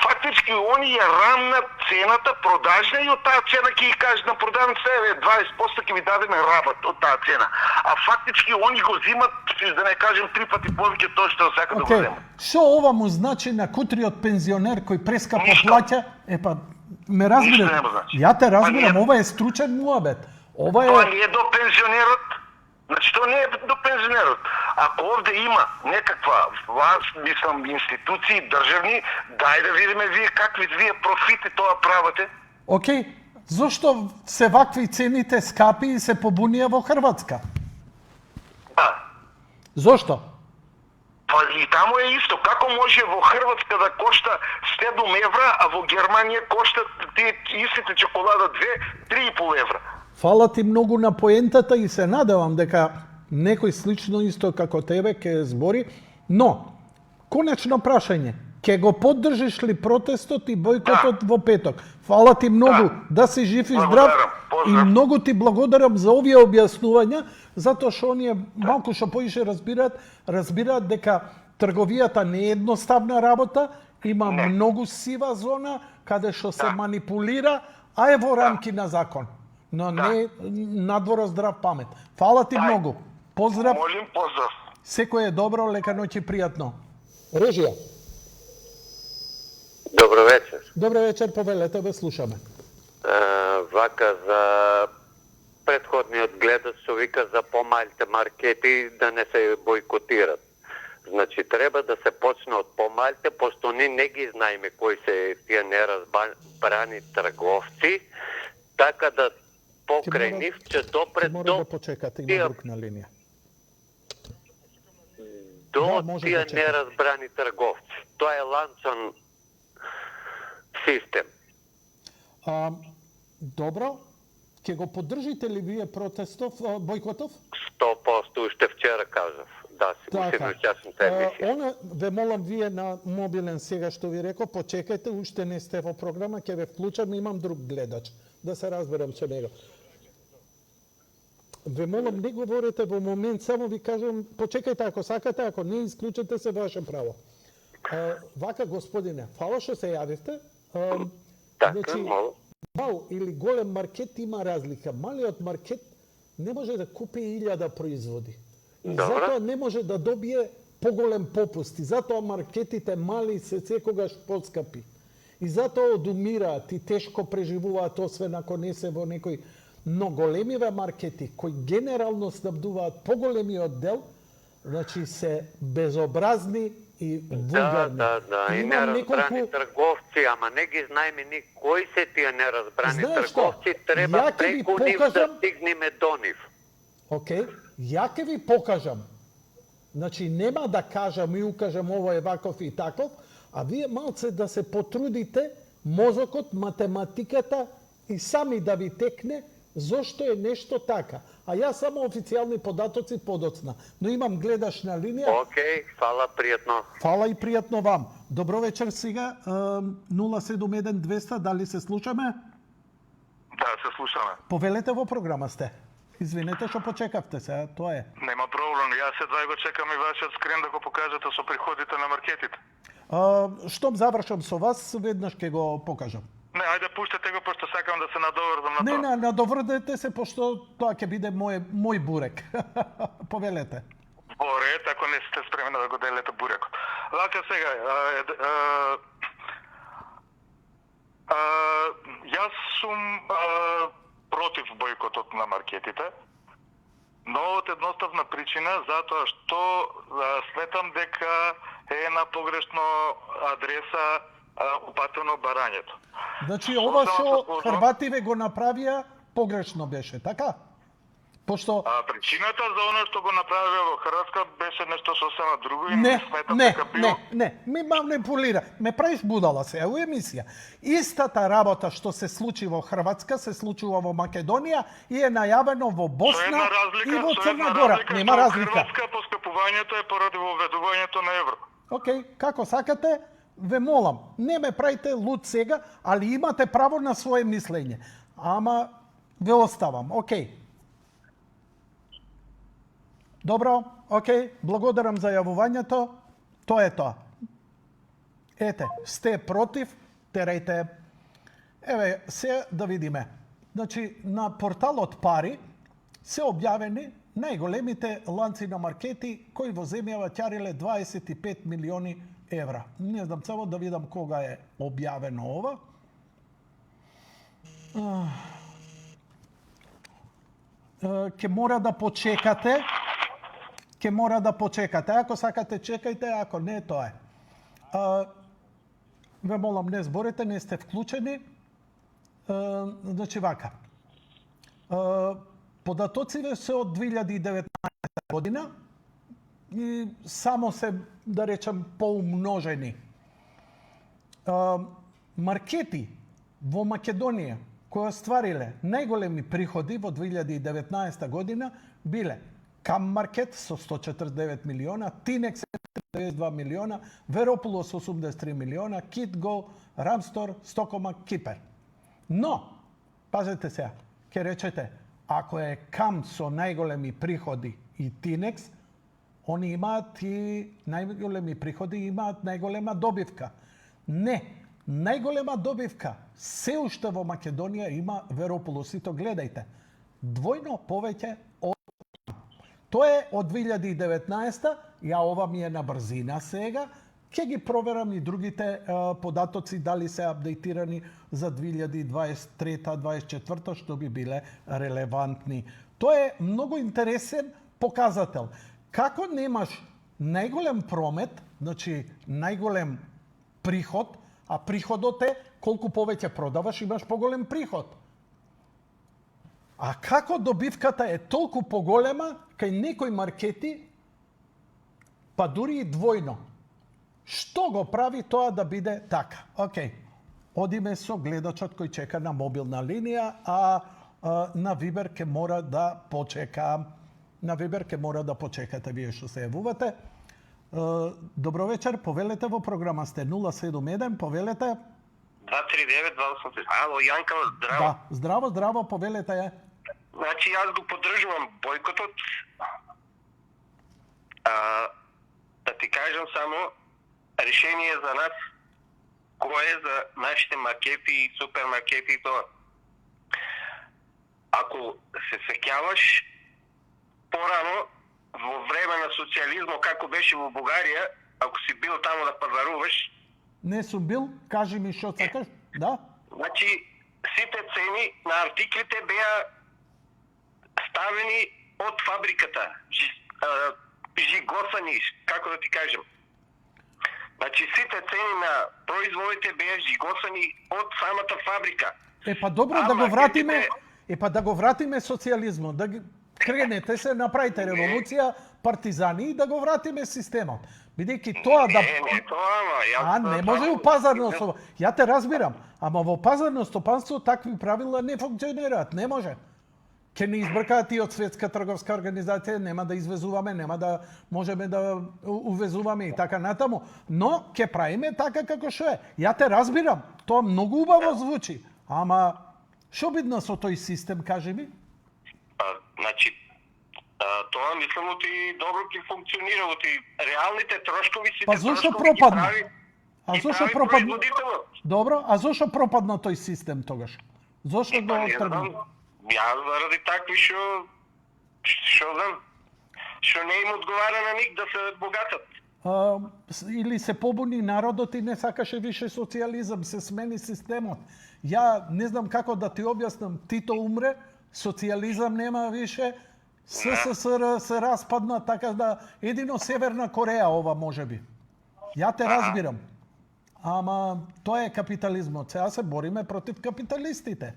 [SPEAKER 11] Фактички они ја рамнат цената продажна и од таа цена ќе ги кажат на продавница 20% ќе ви дадеме рабат од таа цена. А фактички они го взимат, да не кажем 3 пати повеќе тоа што сака да го земат.
[SPEAKER 1] Шо ова му значи на кутриот пензионер кој прескапо плаќа? Ме разбираш? Ја те разбирам, ова е стручен муабет.
[SPEAKER 11] Тоа не е до пензионерот. Значи, тоа не е до пензионерот. Ако овде има некаква власт, мислам, институции, државни, дај да видиме вие какви профити тоа правите.
[SPEAKER 1] Океј, зошто се вакви цените скапи и се побунија во Хрватска?
[SPEAKER 11] Да.
[SPEAKER 1] Зошто?
[SPEAKER 11] Па и таму е исто. Како може во Хрватска да кошта 7 евра, а во Германија кошта тие истите чоколада 2-3,5 евра?
[SPEAKER 1] Фала ти многу на поентата и се надевам дека некој слично исто како тебе ќе збори, но конечно прашање, ќе го поддржиш ли протестот и бојкотот во петок? Фала ти многу, да си жив и здрав и многу ти благодарам за овие објаснувања, затоа што оние малку што поише разбираат дека трговијата не е едноставна работа, има многу сива зона каде што се манипулира, а е во рамки на закон. Но не надвор здрав памет. Фала ти многу. Поздрав.
[SPEAKER 11] Молим, поздрав.
[SPEAKER 1] Секој е добро, лека ноќ и пријатно. Режија.
[SPEAKER 12] Добро вечер.
[SPEAKER 1] Добро вечер, повелете, ве слушаме.
[SPEAKER 12] Вака за предходниот гледач што вика за помалите маркети да не се бойкотират. Значи треба да се почне од помалите, пошто ние не ги знаеме кои се тие неразбрани трговци, така да покрај нив ќе допред
[SPEAKER 1] до... да почекате, има друг на линија.
[SPEAKER 12] До тие неразбрани трговци. Тоа е ланчен систем.
[SPEAKER 1] Добро. Ќе го поддржите ли вие протестов, бојкотов?
[SPEAKER 12] 100%, уште вчера кажав. Да, уште не участвам та емисија.
[SPEAKER 1] Ве молам вие на мобилен сега што ви реков, почекајте, уште не сте во програма, ќе ве вклучам, имам друг гледач, да се разберам со него. Ве молам, не говорите во момент, само ви кажам, почекајте ако сакате, ако не исклучете се ваше право. Вака, господине, фала што се јавивте.
[SPEAKER 12] Така,
[SPEAKER 1] мал или голем маркет има разлика. Малиот маркет не може да купи 1000 производи. И затоа не може да добие поголем попуст. И затоа маркетите мали се секогаш поскапи. И затоа одумираат и тешко преживуваат, освен ако не се во некој. Но големиве маркети кои генерално снабдуваат поголемиот дел, значи се безобразни и вулгарни.
[SPEAKER 12] Да. И неразбрани трговци, ама не ги знаеме ни кои се тие неразбрани трговци, треба преку нив да стигнеме до нив.
[SPEAKER 1] Океј, ја ќе ви покажам. Значи нема да кажам и укажам ово е ваков и таков, а вие малце да се потрудите мозокот, математиката и сами да ви текне зошто е нешто така. А јас само официјални податоци подоцна. Но имам гледаш на линија.
[SPEAKER 12] Океј, фала, пријатно.
[SPEAKER 1] Фала и пријатно вам. Добро вечер сега. 071-200, дали се слушаме?
[SPEAKER 11] Да, се слушаме.
[SPEAKER 1] Повелете, во програма сте. Извинете што почекавте се, тоа е.
[SPEAKER 10] Нема проблем, јас едва го чекам и вашиот скрин да го покажете со приходите на маркетите.
[SPEAKER 1] Штом завршам со вас, веднаш ќе го покажам.
[SPEAKER 10] Не, ајде пуштете го, пошто сакам да се надоврзам на тоа.
[SPEAKER 1] Не, надоврдете се, пошто тоа ќе биде мој бурек. Повелете.
[SPEAKER 10] Во ред, ако не сте спремни да го делите бурекот. Вака сега, јас сум против бойкотот на маркетите, но од едноставна причина, затоа што сметам дека е на погрешно адреса упатено барањето.
[SPEAKER 1] Значи, ова што Хрвативе го направија, погрешно беше, така? Пошто...
[SPEAKER 10] причината за оно што го направија во Хрватска беше нешто сосема друго и не сметам дека било...
[SPEAKER 1] Не, ми манипулира. Ме правиш будала се, у емисија. Истата работа што се случи во Хрватска, се случува во Македонија и е најавено во Босна и во Црна Гора. Нема разлика.
[SPEAKER 10] Хрватска поскапувањето е поради воведувањето на евро.
[SPEAKER 1] Океј, како сакате, ве молам, не ме правите луд сега, али имате право на свое мислење. Ама ве оставам, океј. Добро, океј, благодарам за јавувањето. Тоа е тоа. Ете, сте против, терајте. Еве, се да видиме. Значи, на порталот Пари се објавени најголемите ланци на маркети кои во земјава ќариле 25 милиони евра. Не знам, само да видам кога е објавено ова. Ке мора да почекате. Ако сакате, чекајте, ако не, тоа е. Ве молам, не зборите, не сте вклучени. Значи вака. Податоците се од 2019 година и само се, да речем, поумножени. Маркети во Македонија кои оствариле најголеми приходи во 2019 година биле Кам Маркет со 149 милиона, Тинекс 92 милиона, Верополос 83 милиона, Китго, Рамстор, Стокома, Кипер. Но, пазете сега, ке речете, ако е Кам со најголеми приходи и Тинекс, они имаат и најголеми приходи и имаат најголема добивка. Не, најголема добивка се уште во Македонија има Верополос. И то гледајте, двојно повеќе од... Тоа е од 2019, ја ова ми е на брзина сега, ќе ги проверам и другите податоци дали се апдейтирани за 2023-2024, што би биле релевантни. Тоа е многу интересен показател. Како немаш најголем промет, значи најголем приход, а приходот е колку повеќе продаваш, имаш поголем приход. А како добивката е толку поголема кај некои маркети, па дури и двојно. Што го прави тоа да биде така? Океј, одиме со гледачот кој чека на мобилна линија, а на Вибер ке мора да почека. На Вибер ке мора да почекате вие што се јавувате. Добро вечер, повелете во програма сте 071, повелете.
[SPEAKER 11] 239-283. Ало, Јанка, здраво.
[SPEAKER 1] Да, здраво, повелете ја.
[SPEAKER 11] Значи, јас го поддржувам бойкотот. Да ти кажам само, решение за нас, кое е за нашите маркети и супермаркети и тоа. Ако се сеќаваш, порано, во време на социјализмо, како беше во Бугарија, ако си бил таму да пазаруваш...
[SPEAKER 1] Не сум бил, кажи ми што сакаш, да?
[SPEAKER 11] Значи, сите цени на артиклите беа ставени од фабриката, жигосани, како да ти кажем. Значи, сите цени на производите беа жигосани од самата фабрика.
[SPEAKER 1] Па добро, да го вратиме социјализмот, да кренете се, направите револуција, партизани и да го вратиме системот. Бидејќи тоа да... Не може у пазарно стопанство. Ја те разбирам, ама во пазарно стопанство такви правила не функционираат, не може. Ке не избркаат и од Светска трговска организација, нема да извезуваме, нема да можеме да увезуваме и така натаму, но ке правиме така како што е. Ја те разбирам, тоа многу убаво звучи, ама што бидна со тој систем, кажи ми?
[SPEAKER 11] Значи, тоа мислам ти добро ти функционира, ти реалните трошкови си
[SPEAKER 1] Па зошто пропадна? А зошто пропадна?
[SPEAKER 11] производителот.
[SPEAKER 1] Добро, а зошто пропадна тој систем тогаш? Зошто го
[SPEAKER 11] Не знам,
[SPEAKER 1] тргна?
[SPEAKER 11] ја заради такви што знам, што не им одговара на ник да се богатат.
[SPEAKER 1] Или се побуни народот и не сакаше више социјализам, се смени системот. Ја не знам како да ти објаснам, Тито умре, социјализам нема више, СССР се распадна, така да едино Северна Кореја ова може би. Ја те разбирам. Ама тоа е капитализмот. Сега се бориме против капиталистите.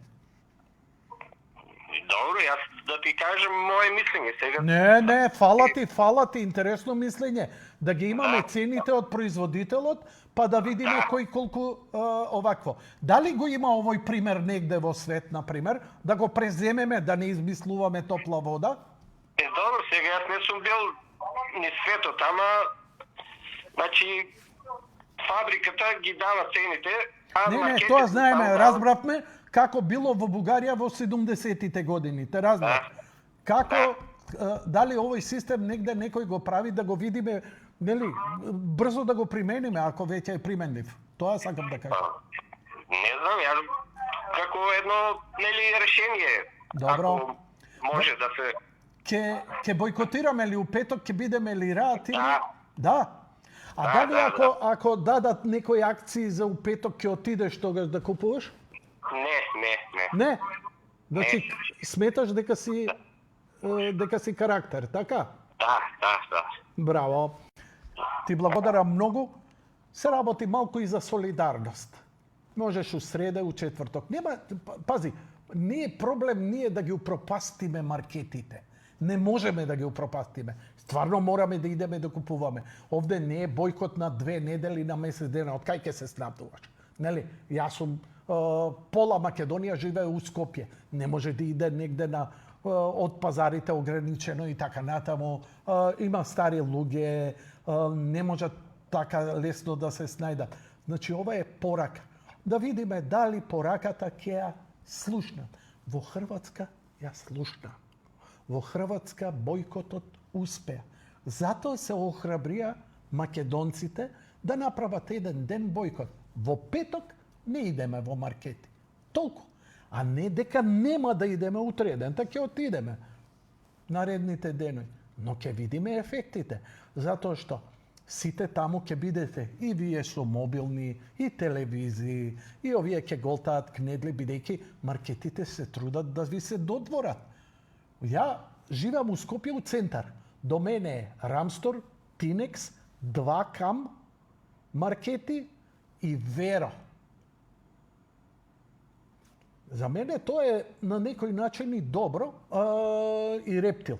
[SPEAKER 11] Добро, јас да ти кажам моje мислење сега.
[SPEAKER 1] Не, фала ти, интересно мислење. Да ги имаме цените од производителот, па да видиме кој колку овакво. Дали го има овој пример негде во свет, на пример, да го преземеме, да не измислуваме топла вода?
[SPEAKER 11] Добро, сега јас не сум бил ни светот, ама значи фабриката ги дава цените, а
[SPEAKER 1] Не,
[SPEAKER 11] маркетите
[SPEAKER 1] тоа знаеме,
[SPEAKER 11] таму
[SPEAKER 1] разбравме како било во Бугарија во 70-тите години, те разбрав. Како, дали овој систем негде некој го прави да го видиме, нели, брзо да го примениме, ако веќе е применлив. Тоа сакам да кажам.
[SPEAKER 11] Не знам, јас како едно нели решение.
[SPEAKER 1] Добро.
[SPEAKER 11] Ако може да се
[SPEAKER 1] Ќе бойкотираме ли у петок, ќе бидеме ли рад или? Да. А
[SPEAKER 11] Да,
[SPEAKER 1] дали
[SPEAKER 11] да,
[SPEAKER 1] ако дадат некои акции за у петок ќе отидеш тогаш да купуваш?
[SPEAKER 11] Не.
[SPEAKER 1] Не. Значи сметаш дека си карактер, така?
[SPEAKER 11] Да.
[SPEAKER 1] Браво. Ти благодарам многу. Се работи малку и за солидарност. Можеш у среда, у четврток. Нема, пази, не е проблем ние да ги упропастиме маркетите. Не можеме да ги упропастиме. Стварно мораме да идеме да купуваме. Овде не е бојкот на 2 недели, на месец дена. Од кај ќе се снабдуваш? Нели? Јас сум пола Македонија живее у Скопје. Не може да иде негде на од пазарите ограничено и така натаму. Има стари луѓе, не можат така лесно да се снајдат. Значи ова е порака. Да видиме дали пораката ќе ја слушнат. Во Хрватска ја слушна. Во Хрватска бојкотот успеа. Затоа се охрабрија македонците да направат еден ден бојкот. Во петок не идеме во маркети. Толку. А не дека нема да идеме утре ден, така ќе отидеме наредните денови. Но ќе видиме ефектите. Затоа што сите таму ќе бидете и вие со мобилни, и телевизии, и овие ќе голтаат кнедли, бидејќи маркетите се трудат да ви се додворат. Ја живеам у Скопје у центар. До мене е Рамстор, Тинекс, 2 Кам, маркети и Веро. За мене тоа е на некој начин и добро и Рептил.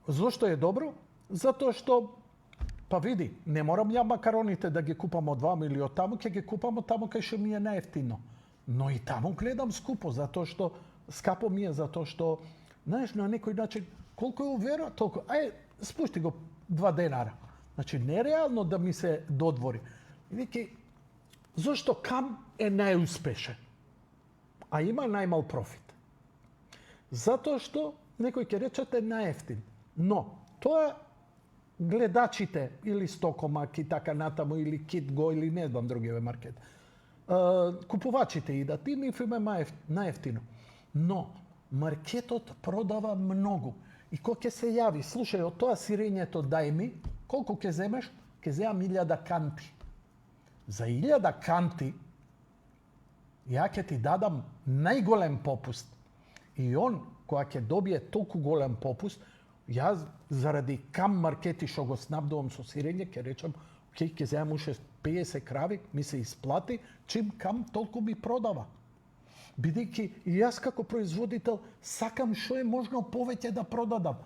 [SPEAKER 1] Зошто е добро? Затоа што, па види, не морам ја макароните да ги купам од ваму или од таму, ќе ги купам од таму кај што ми е најефтино. Но и таму гледам скупо, затоа што скапо ми е, затоа што, знаеш, на некој начин, колку е уверо, толку, спушти го 2 денара. Значи, нереално да ми се додвори. Вики, зошто Кам е најуспешен, а има најмал профит? Затоа што некој ќе речете најефтин. Но, тоа гледачите, или Стокомак и така натаму, или Китго, или не знам другиве маркет, купувачите идат и нив име најефтино. Но, маркетот продава многу. И кој ќе се јави, слушај, од тоа сирењето дај ми, колку ќе земеш? Ќе земам 1000 канти. За 1000 канти, ја ќе ти дадам најголем попуст. И он, која ќе добие толку голем попуст, јас заради Кам маркети што го снабдувам со сирење, ќе речам, окей, ќе земам уште 50 крави, ми се исплати, чим Кам толку ми продава. Бидејќи и јас како производител сакам што е можно повеќе да продадам.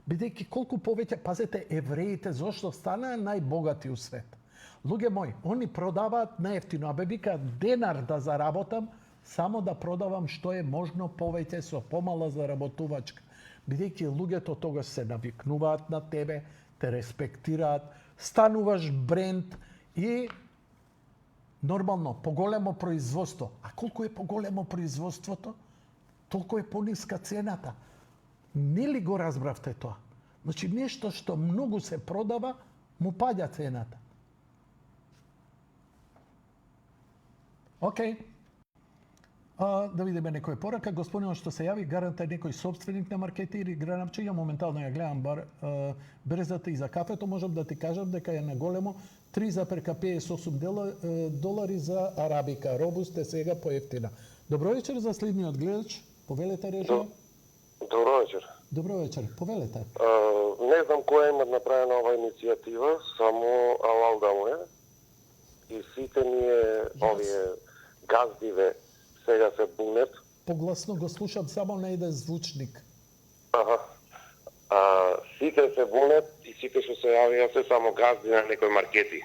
[SPEAKER 1] Бидејќи колку повеќе, пазете, евреите зошто станаа најбогати у свет. Луѓе мои, они продаваат најефтино, а бе викаат денар да заработам, само да продавам што е можно повеќе со помала заработувачка. Бидејќи луѓето тогаш се навикнуваат на тебе, те респектираат, стануваш бренд и нормално, поголемо производство. А колку е поголемо производството, толку е пониска цената. Нели го разбравте тоа? Значи, нешто што многу се продава, му паѓа цената. Океј. Да видиме некоја порака. Господинот што се јави, гаранта е некој собственик на маркети или гранапче. Ја моментално ја гледам березата и за кафето. Можам да ти кажам дека е на големо 3,58 долари за арабика. Робуста сега поевтина. Добро вечер за следниот гледач. Повелете режим.
[SPEAKER 13] Добро вечер.
[SPEAKER 1] Добро вечер. Повелете.
[SPEAKER 13] Не знам која има направена ова иницијатива, само алал да му е. И сите ние овие газдиве сега се бунет.
[SPEAKER 1] Погласно го слушам само на еден звучник.
[SPEAKER 13] Сите се бунет и сите што се јавија се само газди на некои маркети.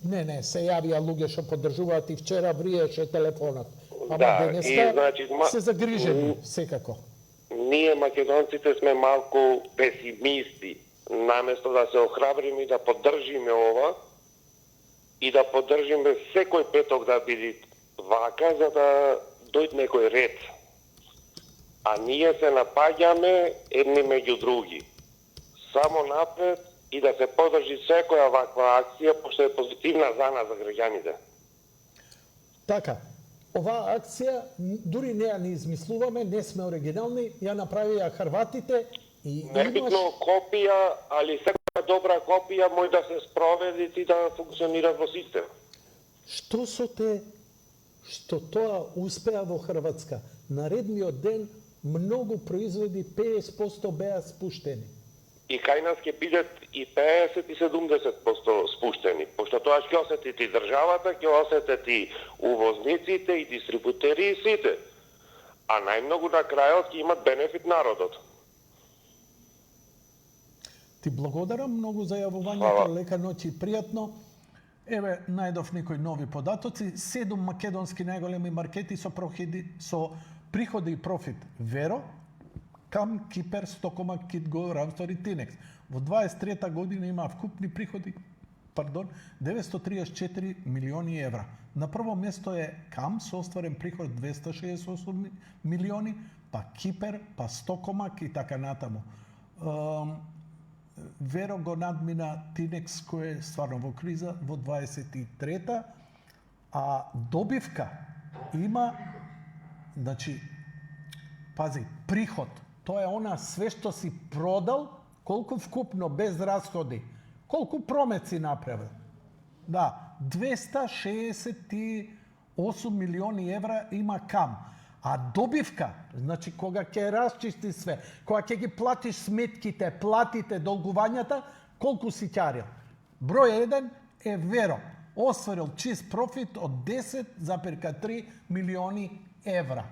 [SPEAKER 1] Не, се јавија луѓе што поддржуваат и вчера вриеше телефонот. Ама
[SPEAKER 13] Да,
[SPEAKER 1] денеска
[SPEAKER 13] и значи
[SPEAKER 1] се загрижени, секако.
[SPEAKER 13] Ние македонците сме малку песимисти. Наместо да се охрабриме и да поддржиме ова и да поддржиме секој петок да биде вака за да дојде некој ред. А ние се напаѓаме едни меѓу други. Само напред и да се поддржи секоја ваква акција, пошто е позитивна за нас, за граѓаните.
[SPEAKER 1] Така, оваа акција, дури не ја не измислуваме, не сме оригинални, ја направија Хрватите и
[SPEAKER 13] Небитно копија, али секоја добра копија може да се спроведи и да функционира во систем.
[SPEAKER 1] Што тоа успеа во Хрватска. Наредниот ден многу производи 50% беа спуштени.
[SPEAKER 13] И кај нас ќе бидат и 50 и 70% спуштени, пошто тоа ќе осетит и државата, ќе осетат и увозниците, и дистрибутери, и сите. А најмногу на крајот ќе имат бенефит народот.
[SPEAKER 1] Ти благодарам многу за јавувањето, лека ноќ и пријатно. Еве, најдов некои нови податоци. 7 македонски најголеми маркети со приходи и профит. Веро, Кам, Кипер, Стокома, Китго, Рамстор и Тинекс. Во 23-та година има вкупни приходи 934 милиони евра. На прво место е Кам со остварен приход 268 милиони, па Кипер, па Стокомак и така натаму. Веро го надмина Тинекс кој е стварно во криза во 23-та, а добивка има, значи, пази, приход. Тоа е она све што си продал, колку вкупно без расходи, колку промет си направил. Да, 268 милиони евра има Кам. А добивка, значи кога ќе расчисти све, кога ќе ги платиш сметките, платите, долгувањата, колку си ќарил. Број 1 е Веро. Остварил чист профит од 10,3 милиони евра.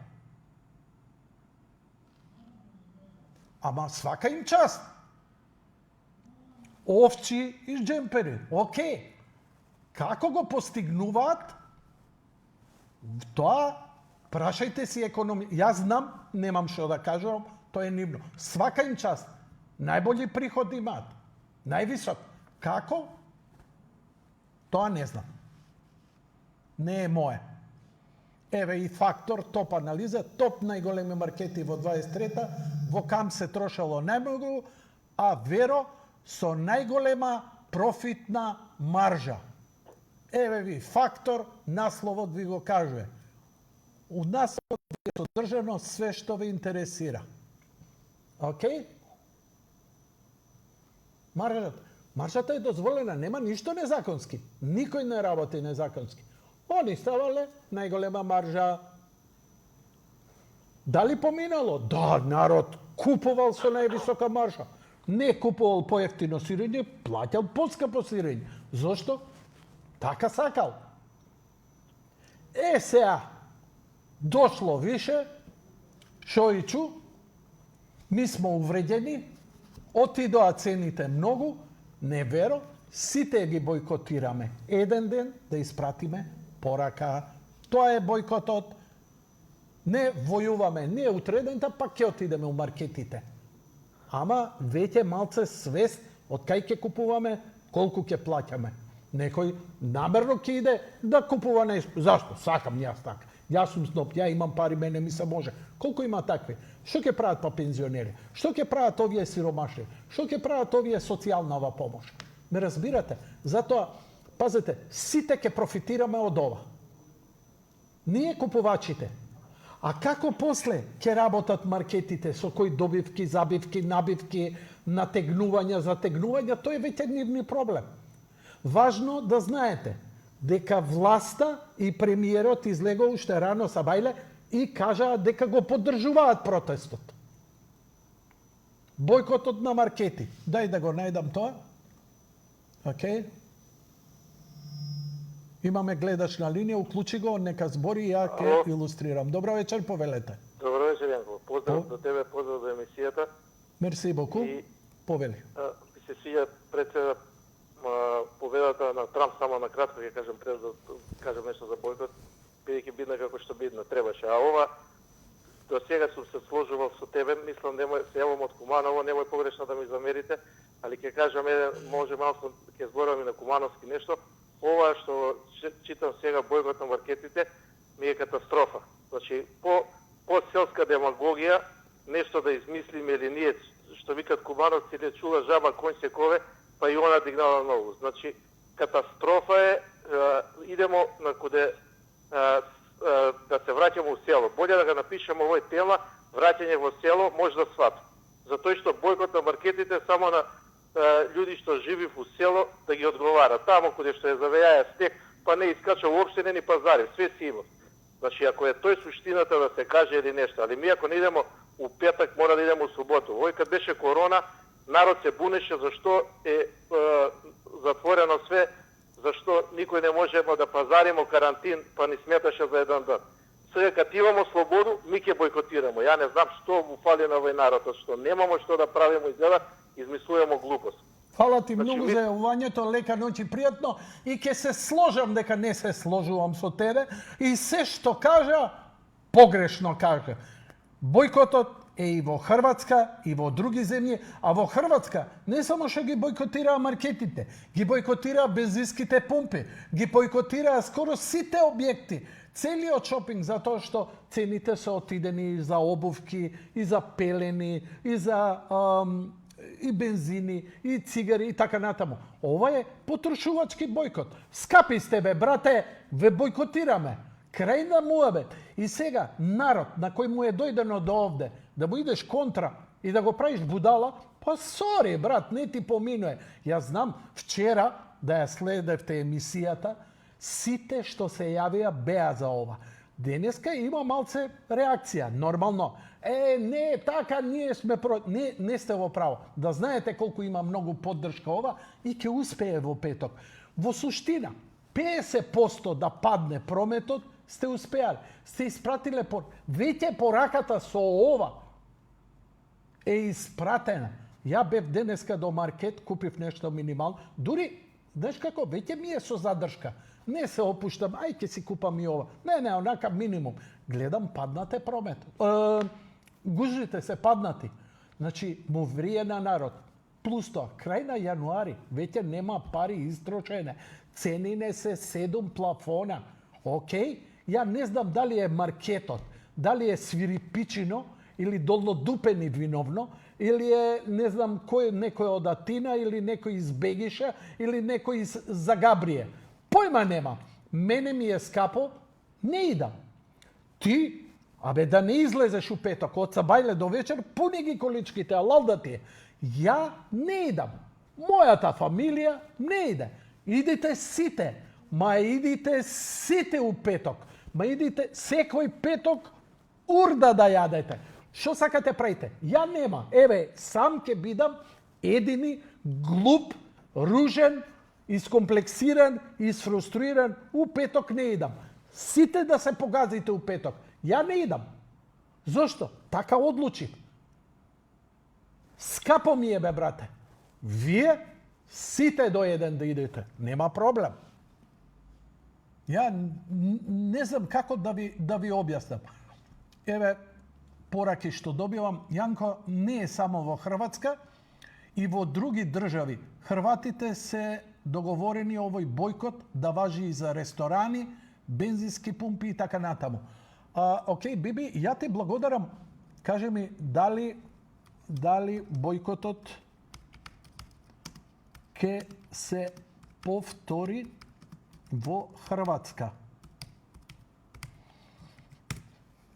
[SPEAKER 1] Ама свака им част. Овчи и джемпери. Океј. Како го постигнуваат? Тоа прашајте си Јас знам, немам што да кажам, тоа е нивно. Свака им част. Најбољи приходи имаат. Највисок. Како? Тоа не знам. Не е мое. Еве и фактор, топ анализа, топ најголеми маркети во 23-та, во Кам се трошало најмногу, а Веро со најголема профитна маржа. Еве ви фактор, насловот ви го кажува. У нас е содржано све што ве интересира. Океј? Маржата е дозволена, нема ништо незаконски. Никој не работи незаконски. Они ставале најголема маржа. Дали поминало? Да, народ купувал со највисока маржа. Не купувал поевтино сирење, плаќал поскапо сирење. Зошто? Така сакал. Сега, дошло више, Шојчу, ми смо увредени, отидоа цените многу, не Веро, сите ги бойкотираме. Еден ден да испратиме порака. Тоа е бойкотот. Не војуваме, не утредента, па ќе отидеме у маркетите. Ама веќе малце свест од кај ќе купуваме, колку ќе плаќаме. Некој намерно ќе иде да купува нешто. Зашто? Сакам јас така. Ja sam snob, ja imam pari, mene mi se može. Koliko ima takve? Što će praviti pa penzioneri? Što će praviti ovije siromašni? Što će praviti ovije socijalna ova pomoć? Me razbirate? Zato, pazite, site ke profitirame od ova. Nije kupovačite. A kako posle će rabotat marketite so koji dobivki, zabivki, nabivki, nategnuvanja, zategnuvanja, to je veterinarni problem. Važno da znajete дека власта и премиерот излегол уште рано са бајле и кажаа дека го поддржуваат протестот. Бойкотот на маркети. Дај да го најдам тоа. Океј. Имаме гледач на линија, уклучи го, нека збори и ја ќе илустрирам. Добро вечер, повелете.
[SPEAKER 14] Добро вечер, Јанко. Поздрав до тебе, поздрав до емисијата.
[SPEAKER 1] Мерси боку. Повели.
[SPEAKER 14] Ми се свиѓа пред се победата на Трамп, само на кратко ќе кажем пред да кажем нешто за бойкот, бидејќи бидна како што бидна требаше. А ова до сега сум се сложувал со тебе, мислам немој се јавам од Куманово, немој погрешно да ми замерите, али ќе кажам може малку ќе зборам и на кумановски нешто. Ова што читам сега бойкот на маркетите ми е катастрофа. Значи по селска демагогија нешто да измислиме или ние што викат кумановци не чула жаба конј се кове, па и она дигнала нову. Значи, катастрофа е, идемо на куде да се враќаме у село. Боле да го напишеме овој тема, враќање во село, може да сватам. Затоа што бойкот на маркетите само на луѓе што живи у село да ги одговара. Тамо куде што е завејаја снег, па не искача уопште ни пазари, све си има. Значи, ако е тој суштината да се каже или нешто, али ми ако не идемо у петак, мора да идемо у суботу. Овој кад беше корона, народ се бунеше зашто е затворено све, зашто никој не можемо да пазаримо карантин, па ни сметаше за еден ден. Сега кад имамо слободу, ми ќе бойкотирамо. Ја не знам што му фали на овој народ, што немамо што да правимо изгледа, измислуваме глупост.
[SPEAKER 1] Фала ти многу за јавувањето, лека ноќ и пријатно, и ќе се сложам дека не се сложувам со тебе, и се што кажа, погрешно кажа. Бойкотот е и во Хрватска, и во други земји, а во Хрватска не само што ги бойкотираа маркетите, ги бойкотираа бензинските помпи, ги бойкотираа скоро сите објекти, целиот шопинг, затоа што цените се отидени и за обувки, и за пелени, и за и бензини, и цигари, и така натаму. Ова е потрошувачки бойкот. Скапи сте бе, брате, ве бойкотираме. Крај на муабет. И сега, народ на кој му е дојдено до овде, да му идеш контра и да го правиш будала, па сори, брат, не ти поминуе. Јас знам, вчера, да ја следевте емисијата, сите што се јавија беа за ова. Денеска има малце реакција, нормално. Не, така, ние сме не сте во право. Да знаете колку има многу поддршка ова и ќе успее во петок. Во суштина, 50% да падне прометот, сте успеали. Сте испратиле веќе пораката со ова е испратена. Ја бев денеска до маркет, купив нешто минимално. Дури, знаеш како, веќе ми е со задршка. Не се опуштам, ај ќе си купам и ова. Не, онака минимум. Гледам, паднате прометот. Гужите се паднати. Значи, му врие на народ. Плюс тоа, крај на јануари, веќе нема пари истрочене. Ценине се 7 плафона. Океј? Ја не знам дали е маркетот, дали е свирипичино, или долнодупени виновно, или е, не знам, некој од Атина, или некој из Бегиша, или некој из Загабрие. Појма нема. Мене ми е скапо, не идам. Ти, да не излезеш у петок, од сабајле до вечер, пуни ги количките, алал да ти е. Ја не идам. Мојата фамилија не иде. Идите сите. Идите сите у петок. Идите секој петок урда да јадете. Што сакате правите? Ја нема. Еве, сам ќе бидам едини, глуп, ружен, искомплексиран, изфрустриран. У петок не идам. Сите да се погазите у петок. Ја не идам. Зошто? Така одлучив. Скапо ми е, бе, брате. Вие сите до еден да идете. Нема проблем. Ја не знам како да ви објаснам. Еве, пораки што добивам, Јанко, не е само во Хрватска, и во други држави. Хрватите се договорени овој бојкот да важи и за ресторани, бензински пумпи и така натаму. Окей, Биби, ја ти благодарам. Кажи ми, дали бойкотот ќе се повтори во Хрватска?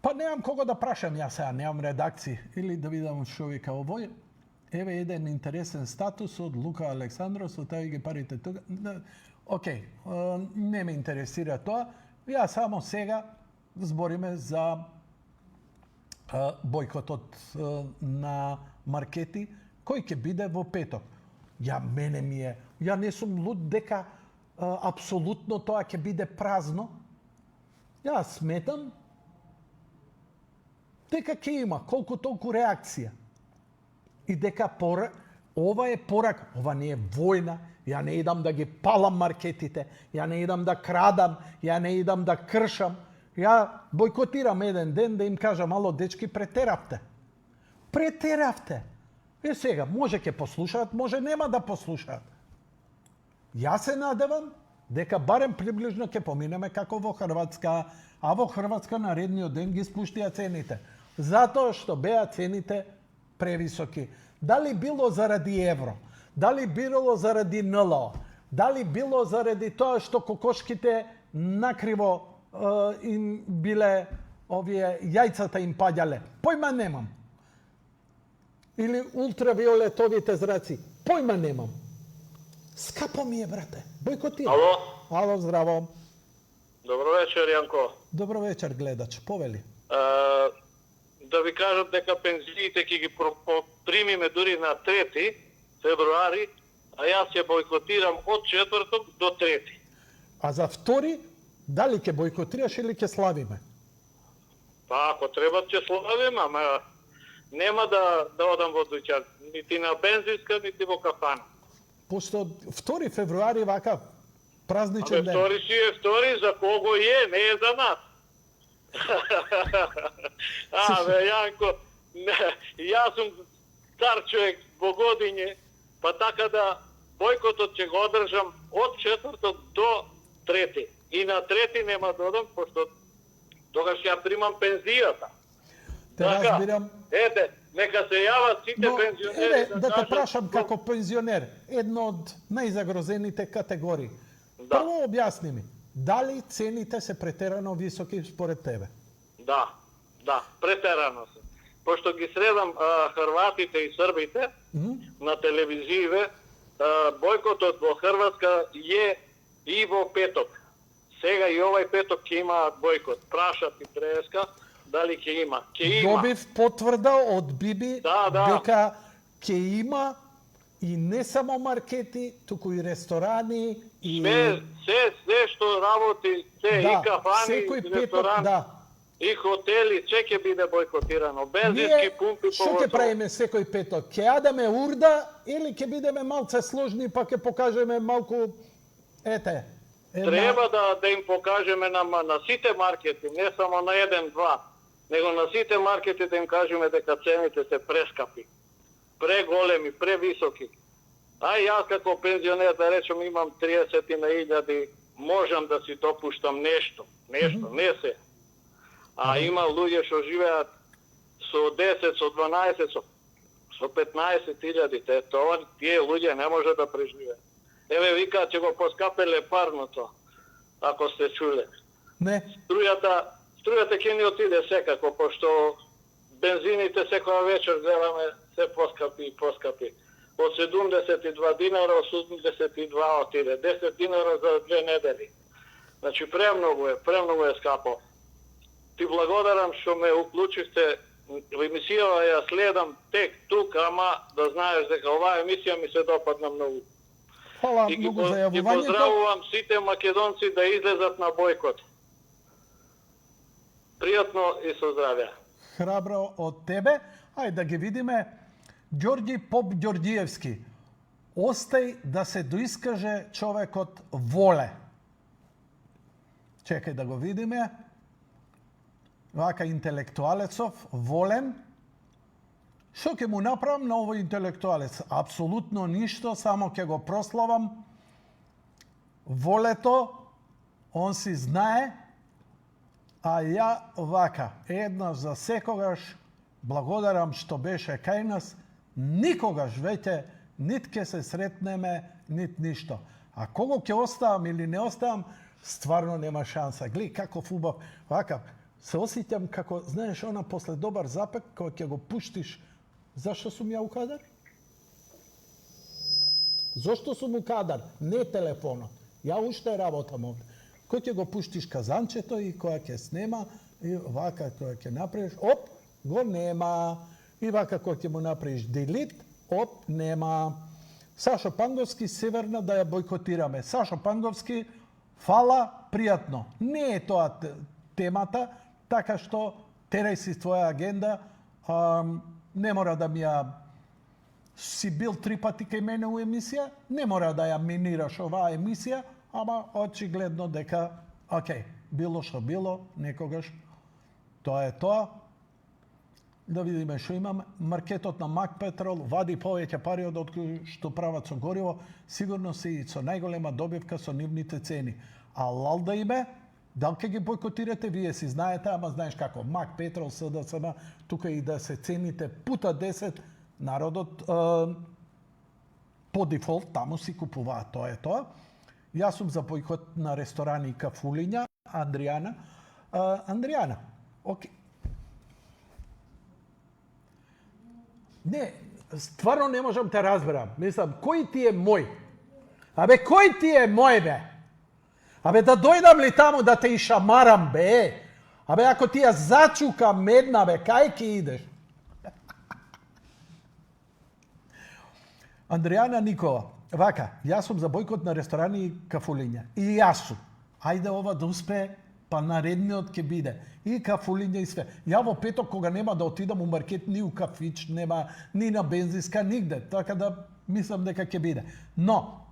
[SPEAKER 1] Па немам кого да прашам ја сега, немам редакци. Или да видам што вика овој. Еве еден интересен статус од Лука Александров, со тај ги парите тука. Океј, не ме интересира тоа. Ја само сега збориме за бойкотот на маркети кој ќе биде во петок. Ја не сум луд дека апсолутно тоа ќе биде празно. Ја сметам дека ќе има колку толку реакција. И дека ова е порак, ова не е војна, ја не идам да ги палам маркетите, ја не идам да крадам, ја не идам да кршам, ја бойкотирам еден ден да им кажам, ало, дечки, претеравте. Претеравте. Е сега, може ќе послушаат, може нема да послушаат. Јас се надевам дека барем приближно ќе поминеме како во Хрватска, а во Хрватска наредниот ден ги спуштија цените. Затоа што беа цените превисоки. Дали било заради евро, дали било заради НЛО, дали било заради тоа што кокошките накриво им биле овие јајцата им паѓале. Појма немам. Или ултравиолетовите зраци. Појма немам. Скапо ми е, брате. Бойкотирам.
[SPEAKER 14] Ало?
[SPEAKER 1] Ало, здраво.
[SPEAKER 14] Добро вечер, Јанко.
[SPEAKER 1] Добро вечер, гледач. Повели.
[SPEAKER 14] Да ви кажам дека пензиите ќе ги примиме дури на 3 февруари, а јас ќе бойкотирам од 4 до 3.
[SPEAKER 1] А за 2, дали ќе бойкотираш или ќе славиме?
[SPEAKER 14] Па ако треба ќе славиме, ама нема да одам во дуќан, нити на бензинска, нити во кафана.
[SPEAKER 1] Пошто 2 февруари вака празничен
[SPEAKER 14] Абе,
[SPEAKER 1] ден.
[SPEAKER 14] втори си е втори, за кого е, не е за нас. Абе, Јанко, јас сум стар човек во годиње, па така да бойкотот ќе го одржам од 4 до 3. И на 3 нема да одам, пошто тогаш ја примам пензијата.
[SPEAKER 1] Те разбирам.
[SPEAKER 14] Ете, нека се јават сите пензионери
[SPEAKER 1] Еве, да те прашам како пензионер, едно од најзагрозените категории.
[SPEAKER 14] Да.
[SPEAKER 1] Прво објасни ми, дали цените се претерано високи според тебе?
[SPEAKER 14] Да, претерано се. Пошто ги средам хрватите и србите на телевизијиве, бойкотот во Хрватска е и во петок. Сега и овај петок ќе имаат бойкот. Прашат и преска дали ќе има. Ќе има.
[SPEAKER 1] Добив потврда од Биби дека ќе има и не само маркети, туку и ресторани и
[SPEAKER 14] се што работи, и кафани,
[SPEAKER 1] секој
[SPEAKER 14] и
[SPEAKER 1] петок,
[SPEAKER 14] ресторани, и хотели, се ќе биде бойкотирано. Бензински пумпи
[SPEAKER 1] Што ќе правиме секој петок? Ќе јадеме урда или ќе бидеме малце сложни па ќе покажеме малку
[SPEAKER 14] Треба да им покажеме на сите маркети, не само на 1-2, него на сите маркети да им кажеме дека цените се прескапи, преголеми, превисоки. А јас како пензионер, да речем, имам 30.000, можам да си допуштам нешто, не се. А има луѓе што живеат со 10, со 12, со 15.000, тие луѓе не може да преживеат. Еве вика ќе го поскапеле парното, ако сте чуле.
[SPEAKER 1] Не.
[SPEAKER 14] Струјата ќе ни отиде секако, пошто бензините секоја вечер гледаме се поскапи и поскапи. Од 72 динара, од 82 отиде. 10 динара за 2 недели. Значи премногу е скапо. Ти благодарам што ме уклучивте во емисијава, ја следам тек тук, ама да знаеш дека оваа емисија ми се допадна многу.
[SPEAKER 1] Фала
[SPEAKER 14] И
[SPEAKER 1] многу за
[SPEAKER 14] ги
[SPEAKER 1] јавувањето.
[SPEAKER 14] поздравувам сите македонци да излезат на бойкот. Пријатно и со здравје.
[SPEAKER 1] Храбро од тебе. Ајде да ги видиме. Ѓорѓи Поп Ѓорѓиевски. Остај да се доискаже човекот воле. Чекај да го видиме. Вака интелектуалецов, волен. Што ќе му направам на овој интелектуалец? Апсолутно ништо, само ќе го прославам. Волето, он си знае А ја вака, еднаш за секогаш, благодарам што беше кај нас, никогаш веќе нит ке се сретнеме, нит ништо. А кого ќе оставам или не оставам, стварно нема шанса. Гледај како убав, вака, се осеќам како, знаеш, она после добар запек, кога ќе го пуштиш, зашто сум ја у кадар? Зошто сум у кадар? Не телефонот. Ја уште работам овде. Кој ќе го пуштиш казанчето и која ќе снема, и вака која ќе направиш, оп, го нема. И вака која ќе му направиш делит, оп, нема. Сашо Панговски, Северна да ја бойкотираме. Сашо Панговски, фала, пријатно. Не е тоа темата, така што терај си твоја агенда, не мора да ми ја си бил 3 пати кај мене у емисија, не мора да ја минираш оваа емисија, ама очигледно дека, окей, било што било, некогаш, тоа е тоа. Да видиме што имаме. Маркетот на Мак Петрол вади повеќе пари од што прават со гориво, сигурно се и со најголема добивка со нивните цени. А лал да име, дали ќе ги бойкотирате, вие си знаете, ама знаеш како, Мак Петрол, СДСМ, тука и да се цените пута 10, народот по дефолт таму си купуваат, тоа е тоа. Јас сум за бойкот на ресторани и кафулиња, Андријана. Андријана, окей. Не, стварно не можам те разберам. Мислам, кој ти е мој? Абе, кој ти е мој, бе? Абе, да дојдам ли таму да те ишамарам, бе? Абе, ако ти ја зачукам медна, бе, кај ки идеш? Андријана Никола, вака, јас сум за бойкот на ресторани и кафулиња. И јас сум. Ајде ова да успее, па наредниот ќе биде. И кафулиња и све. Ја во петок, кога нема да отидам у маркет, ни у кафич, нема, ни на бензинска, нигде. Така да мислам дека ќе биде. Но,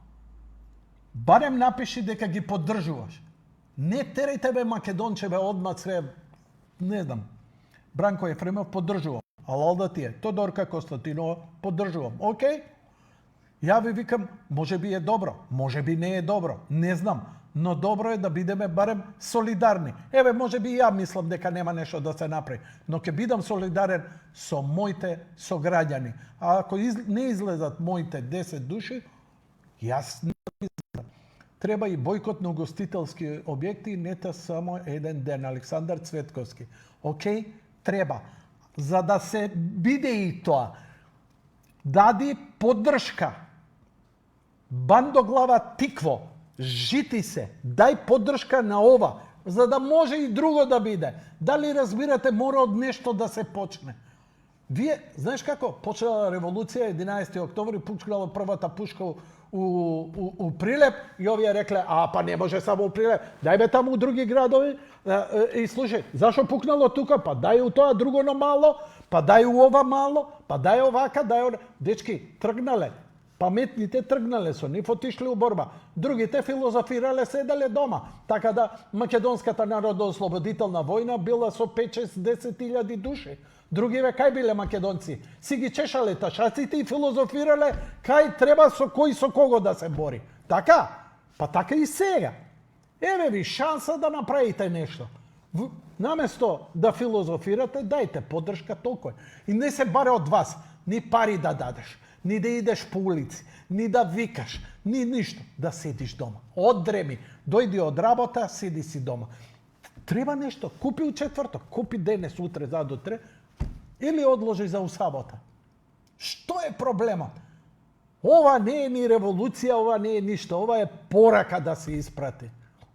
[SPEAKER 1] барем напиши дека ги поддржуваш. Не терај тебе Македонче, бе, одма све, не знам. Бранко Ефремов, поддржувам. Алал да ти е. Тодорка Константинова, поддржувам. Окей? Ја ви викам, може би е добро, може би не е добро, не знам. Но добро е да бидеме барем солидарни. Еве, може би ја мислам дека нема нешто да се направи, но ќе бидам солидарен со моите сограѓани. А ако не излезат моите 10 души, јас не излезам. Треба и бойкот на угостителски објекти, не та само еден ден. Александар Цветковски. Океј, треба. За да се биде и тоа, дади поддршка. Бандоглава Тикво, жити се, дај поддршка на ова, за да може и друго да биде. Дали разбирате, мора од нешто да се почне. Вие, знаеш како, почела револуција 11. октомври, пучкала првата пушка у Прилеп и овие рекле, па не може само у Прилеп, дај бе таму у други градови и слушај, зашо пукнало тука, па дај у тоа друго на мало, па дај у ова мало, па дај овака, дај ова. Дечки, тргнале. Паметните тргнале со нив, отишле у борба. Другите филозофирале, седеле дома. Така да Македонската народно-ослободителна војна била со 5-6-10 души. Другиве кај биле македонци? Си ги чешале ташаците и филозофирале кај треба со кој со кого да се бори. Така? Па така и сега. Еве ви шанса да направите нешто. Наместо да филозофирате, дајте поддршка толку. И не се баре од вас, ни пари да дадеш, ни да идеш по улици, ни да викаш, ни ништо, да седиш дома. Оддреми, дојди од работа, седи си дома. Треба нешто, купи у четврток, купи денес, утре, задутре, или одложи за у сабота. Што е проблемот? Ова не е ни револуција, ова не е ништо, ова е порака да се испрати.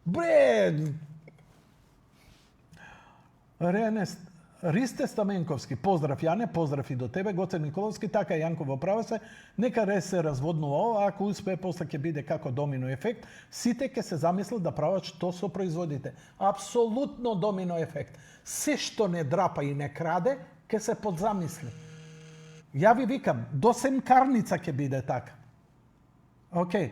[SPEAKER 1] Бре! Ристе Стаменковски, поздрав Јане, поздрав и до тебе, Гоце Николовски, така Јанко во права се, нека ре се разводнува ова, ако успее, после ќе биде како домино ефект, сите ќе се замислат да прават што со производите. Апсолутно домино ефект. Се што не драпа и не краде, ќе се подзамисли. Ја ви викам, до семкарница ќе биде така. Океј.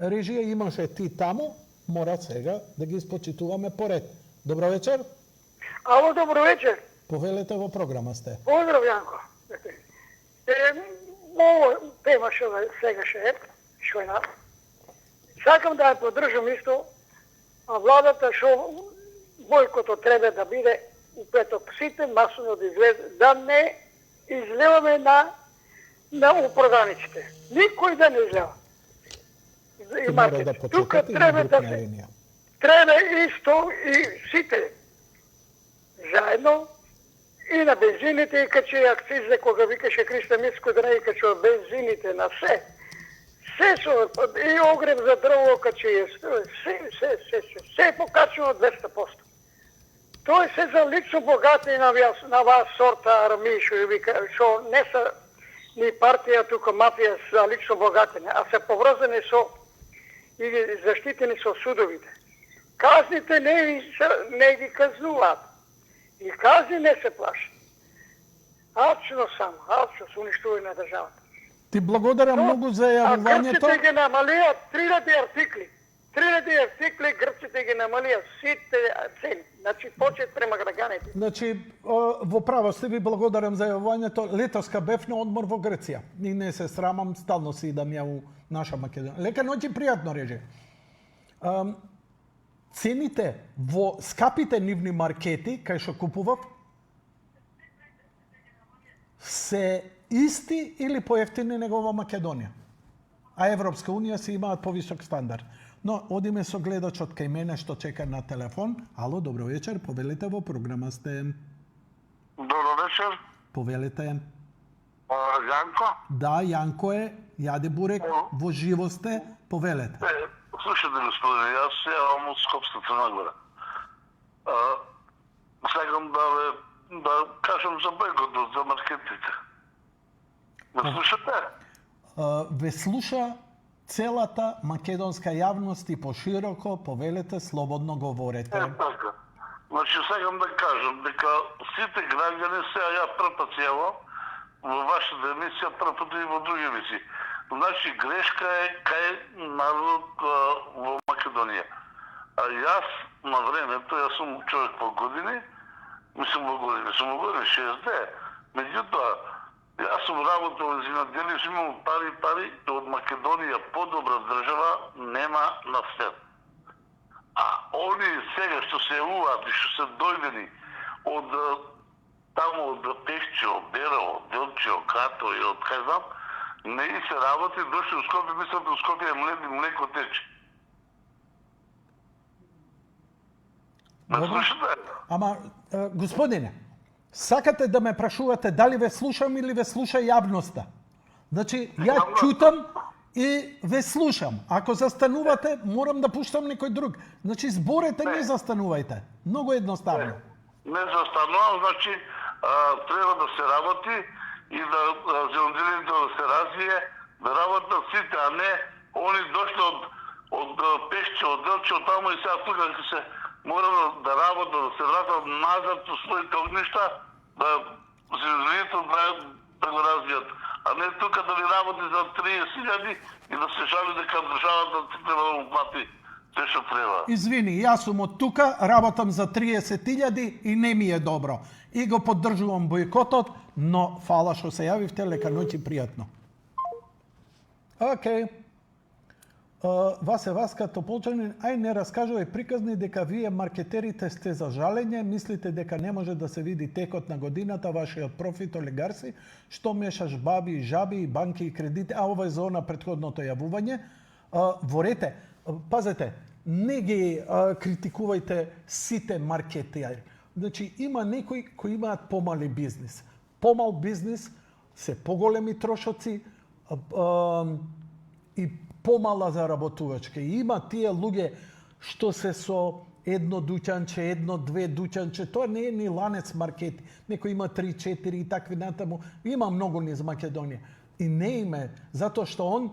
[SPEAKER 1] Режија имаше ти таму, мора сега да ги испочитуваме поред. Добро вечер.
[SPEAKER 15] Ало, добро вечер.
[SPEAKER 1] Повелете во програма сте.
[SPEAKER 15] Поздрав, Јанко. Ово тема што сега ше е сакам да ја поддржам исто, а владата што бойкотот треба да биде упеток сите масово да излезе, да не излеваме на упроданиците. Никој да не излева.
[SPEAKER 1] Ти мора да почекате и на групна линија.
[SPEAKER 15] Треба исто и сите заедно и на бензините и качи акцизе кога викаше Христа Мицко да не качува бензините на се. Се и огрев за дрво качи се покачува 200%. Тоа е се за лично богати на вас сорта армии што не са ни партија тука мафија за лично богатене, а се поврзани со и заштитени со судовите. Казните не ги казнуваат. И казни не се плашат. Алчно само, алчно се уништување на државата.
[SPEAKER 1] Ти благодарам многу за јавувањето.
[SPEAKER 15] А грците ги намалија 3000 артикли. 3000 артикли грците ги намалија сите цени. Значи почет према граѓаните.
[SPEAKER 1] Значи, во право сте, ви благодарам за јавувањето. Летоска бев на одмор во Грција. И не се срамам, стално си идам ја у наша Македонија. Лека ноќ и пријатно реже. Цените во скапите нивни маркети, кај што купував, се исти или поевтини него во Македонија. А Европска Унија си имаат повисок стандард. Но одиме со гледачот кај мене што чека на телефон. Ало, добро вечер, повелите во програма сте.
[SPEAKER 16] Добро вечер.
[SPEAKER 1] Повелите.
[SPEAKER 16] Јанко?
[SPEAKER 1] Да, Јанко е. Јаде бурек, во живо сте, повелете.
[SPEAKER 16] Слушате, господине, јас се јавам од Скопска Црна Гора. Сакам да кажам за бойкотот, за маркетите. Ме слушате?
[SPEAKER 1] Ве слуша целата македонска јавност и пошироко, повелете, слободно говорете.
[SPEAKER 16] Така. Значи, сакам да кажам дека сите граѓани се, ја прв пат се јавам во вашата емисија, прв пат и во други емисии. Значи, грешка е кај народот во Македонија. А јас на времето, јас сум човек по години, сум во години 60, меѓутоа, јас сум работел во земјоделие, сум имал пари, од Македонија подобра држава нема на свет. А они сега што се јавуваат и што се дојдени од тамо од Пешчо, Берово, Делчо, Като и од кај знам, не и се работи, дошли у Скопје, мислат у Скопје млеко тече. Ме слушате?
[SPEAKER 1] Ама, господине, сакате да ме прашувате дали ве слушам или ве слуша јавноста? Значи, ја чутам и ве слушам. Ако застанувате, морам да пуштам некој друг. Значи, зборете, не застанувајте. Многу едноставно.
[SPEAKER 16] Не застанувам, значи, треба да се работи и да земјоделието да се развие, да работат сите, а не они дошли од Пешче, од Делче, од тамо и сега тука ќе се мора да работат, да се вратат назад по своите огништа, да земјоделието да го развијат. А не тука да ви работи за 30.000 и да се жали дека државата треба да му плати се што треба.
[SPEAKER 1] Извини, јас сум од тука, работам за 30.000 и не ми е добро. И го поддржувам бойкотот, но фала што се јавивте, лека ноќ и пријатно. Океј. Васе Васка Тополчанин, ај не раскажувај приказни дека вие маркетерите сте за жалење, мислите дека не може да се види текот на годината, вашиот профит олигарси, што мешаш баби и жаби и банки и кредити, а ова е за она претходното јавување. Ворете, пазете, не ги критикувајте сите маркетери. Значи, има некои кои имаат помали бизнис. Помал бизнис се поголеми трошоци и помала заработувачка. И има тие луѓе што се со едно дуќанче, едно-две дуќанче. Тоа не е ни ланец маркети. Некој има 3-4 и такви натаму. Има многу низ Македонија. И не име, затоа што он,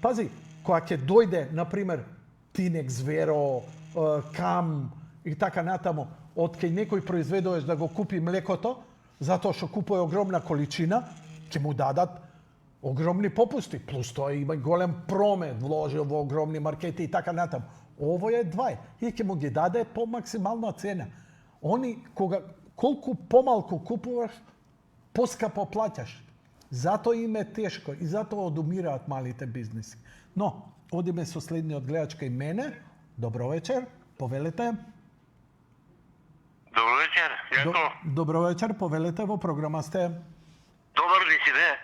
[SPEAKER 1] пази, кога ќе дојде, например, Тинекс, Веро, Кам и така натаму, од кај некој произведувач да го купи млекото, затоа што купува огромна количина, ќе му дадат огромни попусти. Плюс тоа има голем промет, вложил во огромни маркети и така натаму. Ово е 2 и ќе му ги даде по максимална цена. Они, колку помалку купуваш, поскапо плаќаш. Затоа им е тешко и затоа одумираат малите бизнеси. Но, одиме со следниот гледач кај мене. Добро вечер, повелете. Добро вечер, повелете, во програма сте.
[SPEAKER 16] Добар ли си, не?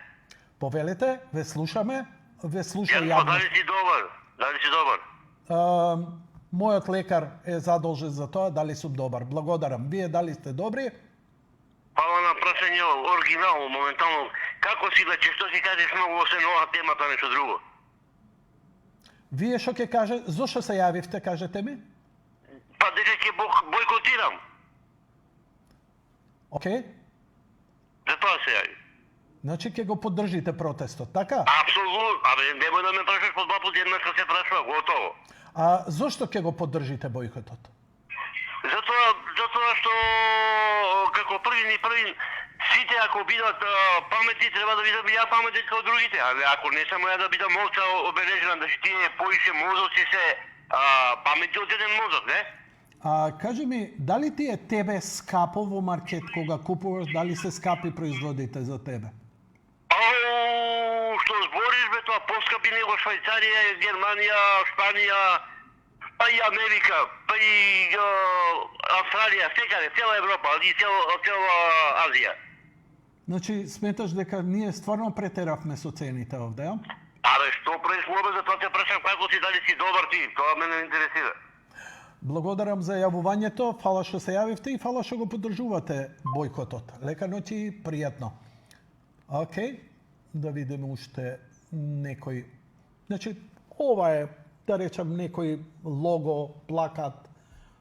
[SPEAKER 1] Повелете, ве слушаме, ве слуша
[SPEAKER 16] Јанко,
[SPEAKER 1] јавност.
[SPEAKER 16] дали си добар? Дали си добар?
[SPEAKER 1] Мојот лекар е задолжен за тоа, дали сум добар. Благодарам. Вие дали сте добри?
[SPEAKER 16] Пала на прашање оригинално, моментално. Како си лече, што си кажеш многу освен ова темата, нешто друго?
[SPEAKER 1] Вие што ќе каже, зошто се јавивте, кажете ми?
[SPEAKER 16] Па дека ќе бойкотирам.
[SPEAKER 1] Океј.
[SPEAKER 16] За тоа се јави.
[SPEAKER 1] Значи ќе го поддржите протестот, така?
[SPEAKER 16] Апсолутно. Абе, немој да ме прашаш по два пати, еднашка се прашува, готово.
[SPEAKER 1] А зошто ќе го поддржите бојкотот?
[SPEAKER 16] Затоа што како први сите ако бидат паметни треба да бидат ја паметни како другите, а ако не само ја да бидам овца обележена да тие поише мозоци се паметни од еден мозок, не?
[SPEAKER 1] Кажи ми, дали ти е тебе скапо во маркет кога купуваш, дали се скапи производите за тебе?
[SPEAKER 16] Што збориш бе, тоа поскапи него Швајцарија, Германија, Шпанија, па и Америка, па и Австралија, секаде, цела Европа и цела Азија.
[SPEAKER 1] Значи, сметаш дека ние стварно претеравме со цените овде, ја?
[SPEAKER 16] Абе, што правиш лобе, за тоа те прашам како си, дали си добар ти, тоа мене не интересира.
[SPEAKER 1] Благодарам за јавувањето, фала што се јавивте и фала што го поддржувате бојкотот. Лека ноќ и пријатно. Океј, да видиме уште некој. Значи, ова е, да речам, некој лого, плакат,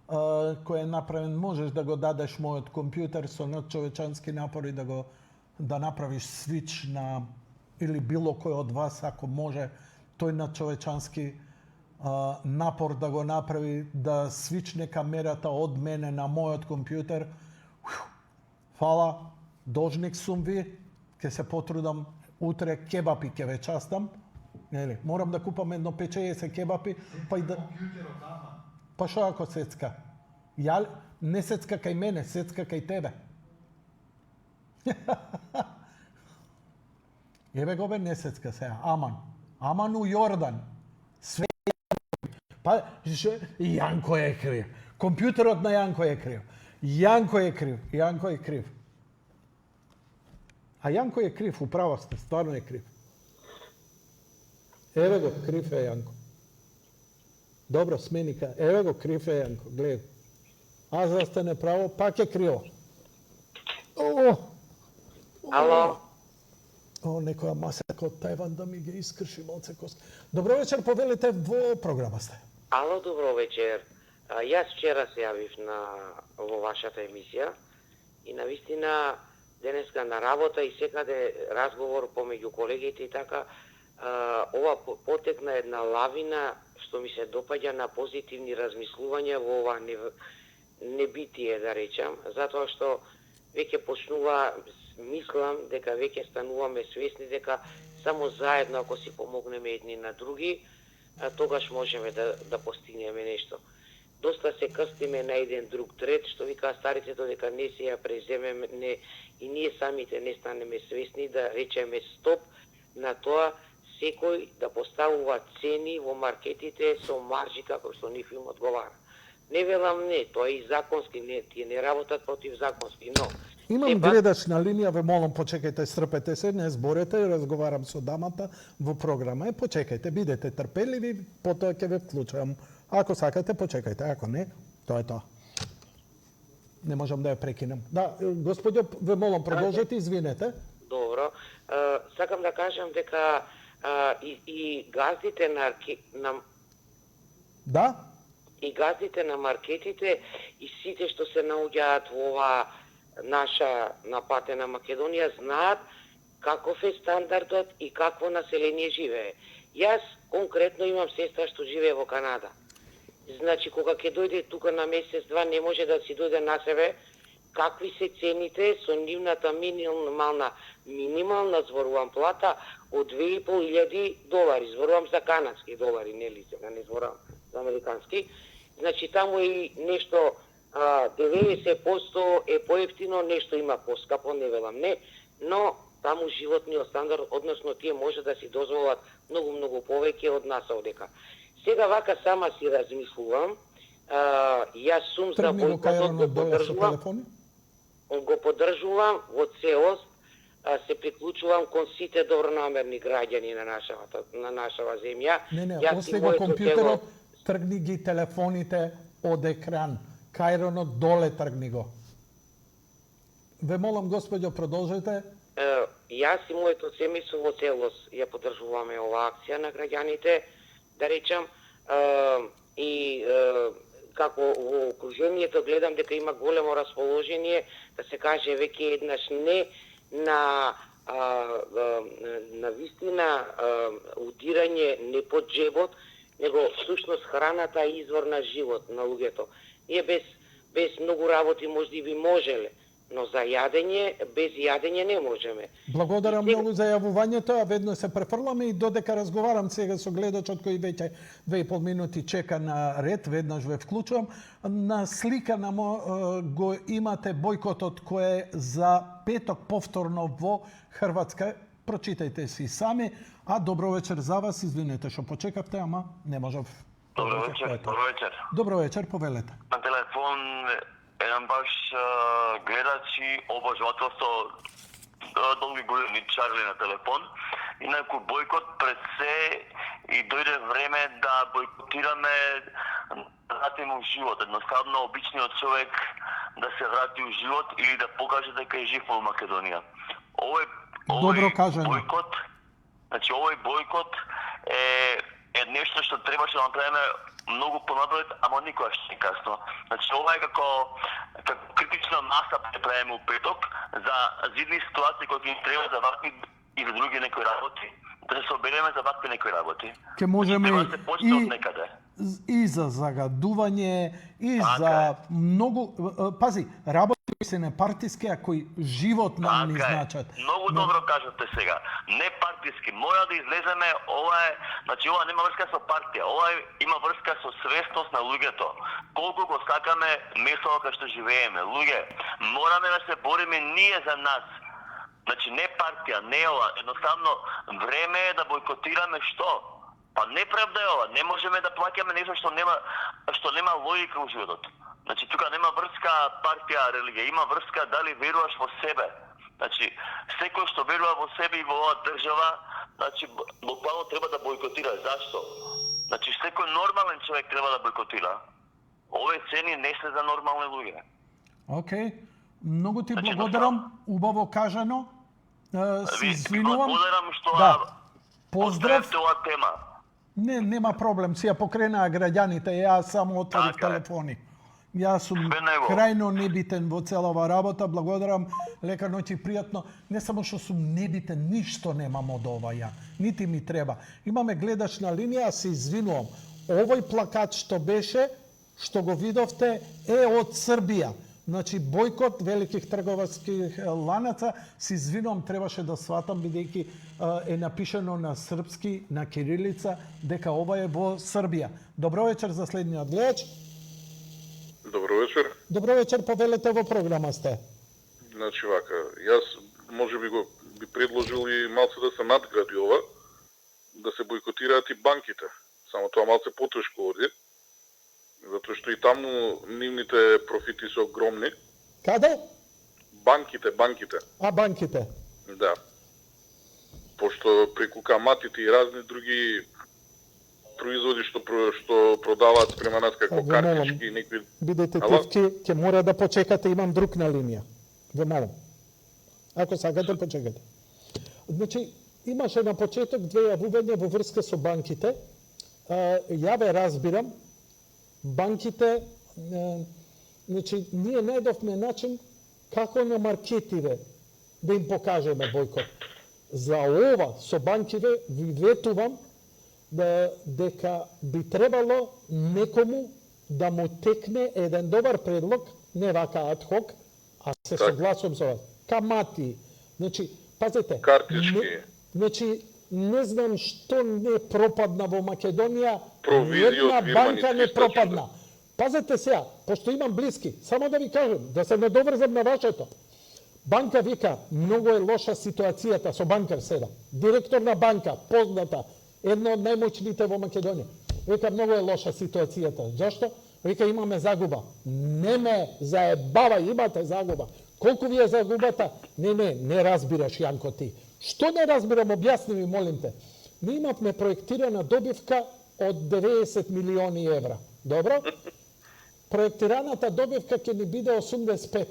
[SPEAKER 1] кој е направен, можеш да го дадеш мојот компјутер со надчовечански напори да направиш свич на, или било кој од вас, ако може, тој надчовечански напор да го направи, да свичне камерата од мене на мојот компјутер. Фала, должник сум ви, ќе се потрудам, утре кебапи ќе ве частам. Нели, морам да купам едно печеје се кебапи, па и да... Па шо ако сецка? Ја не сецка кај мене, сецка кај тебе. Еве го бе, не сецка сега, Аман. Аман у Јордан. Све па, Јанко е крив. Компјутерот на Јанко е крив. Јанко е крив. Јанко е крив. А Јанко е крив, управо сте, стварно е крив. Еве го, крив е Јанко. Добро, сменика. Еве го, крив е Јанко. Гледај. А за сте неправо, пак е криво.
[SPEAKER 12] Ало.
[SPEAKER 1] Некоја масака од Тајван да ми ги искрши малце коски. Добро вечер, повелите, во програма сте.
[SPEAKER 12] Ало, добро вечер. Јас вчера се јавив во вашата емисија и навистина денеска на работа и секаде разговор помеѓу колегите и така, ова потекна една лавина што ми се допаѓа на позитивни размислувања во ова небитие, да речам, затоа што веќе почнува, мислам дека веќе стануваме свесни дека само заедно ако си помогнеме едни на други, тогаш можеме да постигнеме нешто. Доста се крстиме на еден друг трет, што вика старите, додека не се ја преземеме и ние самите не станеме свесни да речеме стоп на тоа секој да поставува цени во маркетите со маржи како што нив им одговара. Не велам не, тоа е и законски, тие не работат против законски, но...
[SPEAKER 1] Имам гледач на линија, ве молам, почекајте, стрпете се, не зборете, разговарам со дамата во програма. Почекајте, бидете трпеливи, потоа ќе ве вклучувам. Ако сакате, почекајте, ако не, тоа е тоа. Не можам да ја прекинем. Да, господјо, ве молам, продолжете, извинете.
[SPEAKER 12] Добро. Сакам да кажам дека и газдите на...
[SPEAKER 1] Да?
[SPEAKER 12] И газдите на маркетите и сите што се наоѓаат во оваа наша напатена Македонија знаат каков е стандардот и какво население живее. Јас конкретно имам сестра што живее во Канада. Значи, кога ќе дојде тука на месец-два, не може да си дојде на себе какви се цените со нивната минимална зборувам плата од $2.500, зборувам за канадски долари, нели сега не зборувам за американски. Значи, таму е нешто 90% е поевтино, нешто има поскапо, не велам не, но таму животниот стандард, односно тие може да си дозволат многу повеќе од нас овдека. Сега вака сама си размислувам, јас сум за бојкотот, го поддржувам.
[SPEAKER 17] го поддржувам во целост, се приклучувам кон сите добронамерни граѓани на нашава земја.
[SPEAKER 1] Не,
[SPEAKER 17] Јас и
[SPEAKER 1] остави го
[SPEAKER 17] моето
[SPEAKER 1] компјутерот,
[SPEAKER 17] тело-
[SPEAKER 1] тргни ги телефоните од екран. Кајронот доле тргни го. Ве молам, господјо, продолжете.
[SPEAKER 17] Јас и моето семејство во целост ја поддржуваме оваа акција на граѓаните, да речам, и како во окружението гледам дека има големо расположение, да се каже веќе еднаш не на вистина удирање не под джебот, него всушност храната е извор на живот на луѓето. Ние без многу работи можда би можеле, но за јадење, без јадење не можеме.
[SPEAKER 1] Благодарам многу за јавувањето, а ведно се префрламе и додека разговарам сега со гледачот кој веќе 2,5 минути чека на ред, веднаш ве вклучувам. На слика го имате бојкотот кој е за петок повторно во Хрватска. Прочитајте си сами. А добро вечер за вас, извинете што почекавте, ама не можев.
[SPEAKER 18] Добро вечер, добро вечер.
[SPEAKER 1] Добро вечер, повелете.
[SPEAKER 18] На телефон еден баш гледач и обожавател со долги големи чарли на телефон. Инаку бойкот пред се и дојде време да бойкотираме вратиме у живот. Едноставно обичниот човек да се врати у живот или да покаже дека е жив во Македонија.
[SPEAKER 1] Добро кажано.
[SPEAKER 18] Бойкот, значи овој бойкот е нешто што требаше да направиме многу понапред, ама никогаш не е касно. Значи ова е како критична маса правиме у петок за зидни ситуации кои ни треба за вакви и за други некои работи, да се собереме за вакви некои работи.
[SPEAKER 1] Ке можеме
[SPEAKER 18] Треба да се почне од некаде.
[SPEAKER 1] и за загадување, и за многу... Пази, работи се непартиски, а кои живот нам ни значат.
[SPEAKER 18] Многу добро кажате сега. Не партиски. Мора да излеземе, ова е, значи ова нема врска со партија, ова има врска со свесност на луѓето. Колку го сакаме местото кај што живееме. Луѓе, мораме да се бориме ние за нас. Значи не партија, не ова, едноставно време е да бойкотираме што? Па неправда е ова, не можеме да плаќаме нешто што нема логика во животот. Значи тука нема врска партија, религија, има врска дали веруваш во себе. Значи секој што верува во себе и во оваа држава, значи буквално треба да бойкотира. Зашто? Значи секој нормален човек треба да бойкотира. Овие цени не се за нормални луѓе.
[SPEAKER 1] Океј. Многу ти благодарам, убаво кажано. Се извинувам.
[SPEAKER 18] Благодарам што
[SPEAKER 1] Поздрав.
[SPEAKER 18] оваа тема.
[SPEAKER 1] Не, нема проблем. Си ја покренаа граѓаните, јас само отворив телефони. Јас сум крајно небитен во цела ова работа. Благодарам, лека ноќ и пријатно. Не само што сум небитен, ништо немам од ова ја. Нити ми треба. Имаме гледач на линија, се извинувам. Овој плакат што беше, што го видовте, е од Србија. Значи, бойкот великих трговских ланаца, се извинувам, требаше да сватам, бидејќи е напишано на српски, на кирилица, дека ова е во Србија. Добро вечер за следниот гледач.
[SPEAKER 19] Добро вечер.
[SPEAKER 1] Добро вечер, повелете во програма сте.
[SPEAKER 19] Значи вака, јас можеби го би предложил и малце да се надгради ова, да се бойкотираат и банките. Само тоа малце потешко оди. Затоа што и таму нивните профити се огромни.
[SPEAKER 1] Каде?
[SPEAKER 19] Банките.
[SPEAKER 1] А, банките.
[SPEAKER 19] Да. Пошто преку каматите и разни други производи што продаваат спрема нас како картички и некои...
[SPEAKER 1] Бидете тивки, ќе мора да почекате, имам друг на линија. Ве молам. Ако сакате, почекате. Значи, имаше на почеток две јавувања во врска со банките. Ја ве разбирам, банките, значи, ние најдовме начин како на маркетиве да им покажеме бојкот. За ова со банкиве ви ветувам дека би требало некому да му текне еден добар предлог, не вака адхок, а се согласувам со вас. Камати. Значи, пазете.
[SPEAKER 19] Картички.
[SPEAKER 1] Значи, не знам што не пропадна во Македонија,
[SPEAKER 19] Провизија
[SPEAKER 1] една
[SPEAKER 19] од фирма
[SPEAKER 1] банка не пропадна. Пазете сега, пошто имам блиски, само да ви кажем, да се надоврзам на вашето. Банка вика, многу е лоша ситуацијата со банкар сега. Директор на банка, позната, една од најмоćните во Македонија. Вика, многу е лоша ситуацијата. Зашто? Вика, имаме загуба. Не ме заебава, имате загуба. Колку ви е загубата? Не разбираш, Јанко, ти. Што не разбирам, објасни ми, молим те. Ми имавме проектирана добивка од 90 милиони евра. Добро? Проектираната добивка ќе ни биде 85.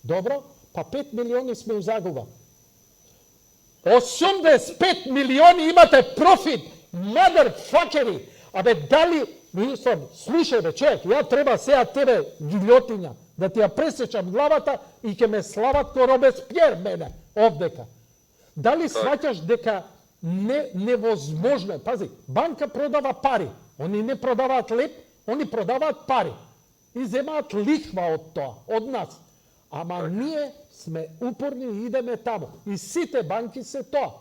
[SPEAKER 1] Добро? Па 5 милиони сме у загуба. 85 милиони имате профит, motherfuckeri! Абе, дали, Вилсон, слушај бе, човек, ја треба сега тебе, гилјотиња, да ти ја пресечам главата и ќе ме слават ко Робеспиер мене, овдека. Дали сваќаш дека невозможно е? Пази, банка продава пари, они не продаваат леп, они продаваат пари. И земаат лихва од тоа, од нас. Ама ние сме упорни и идеме таму. И сите банки се тоа.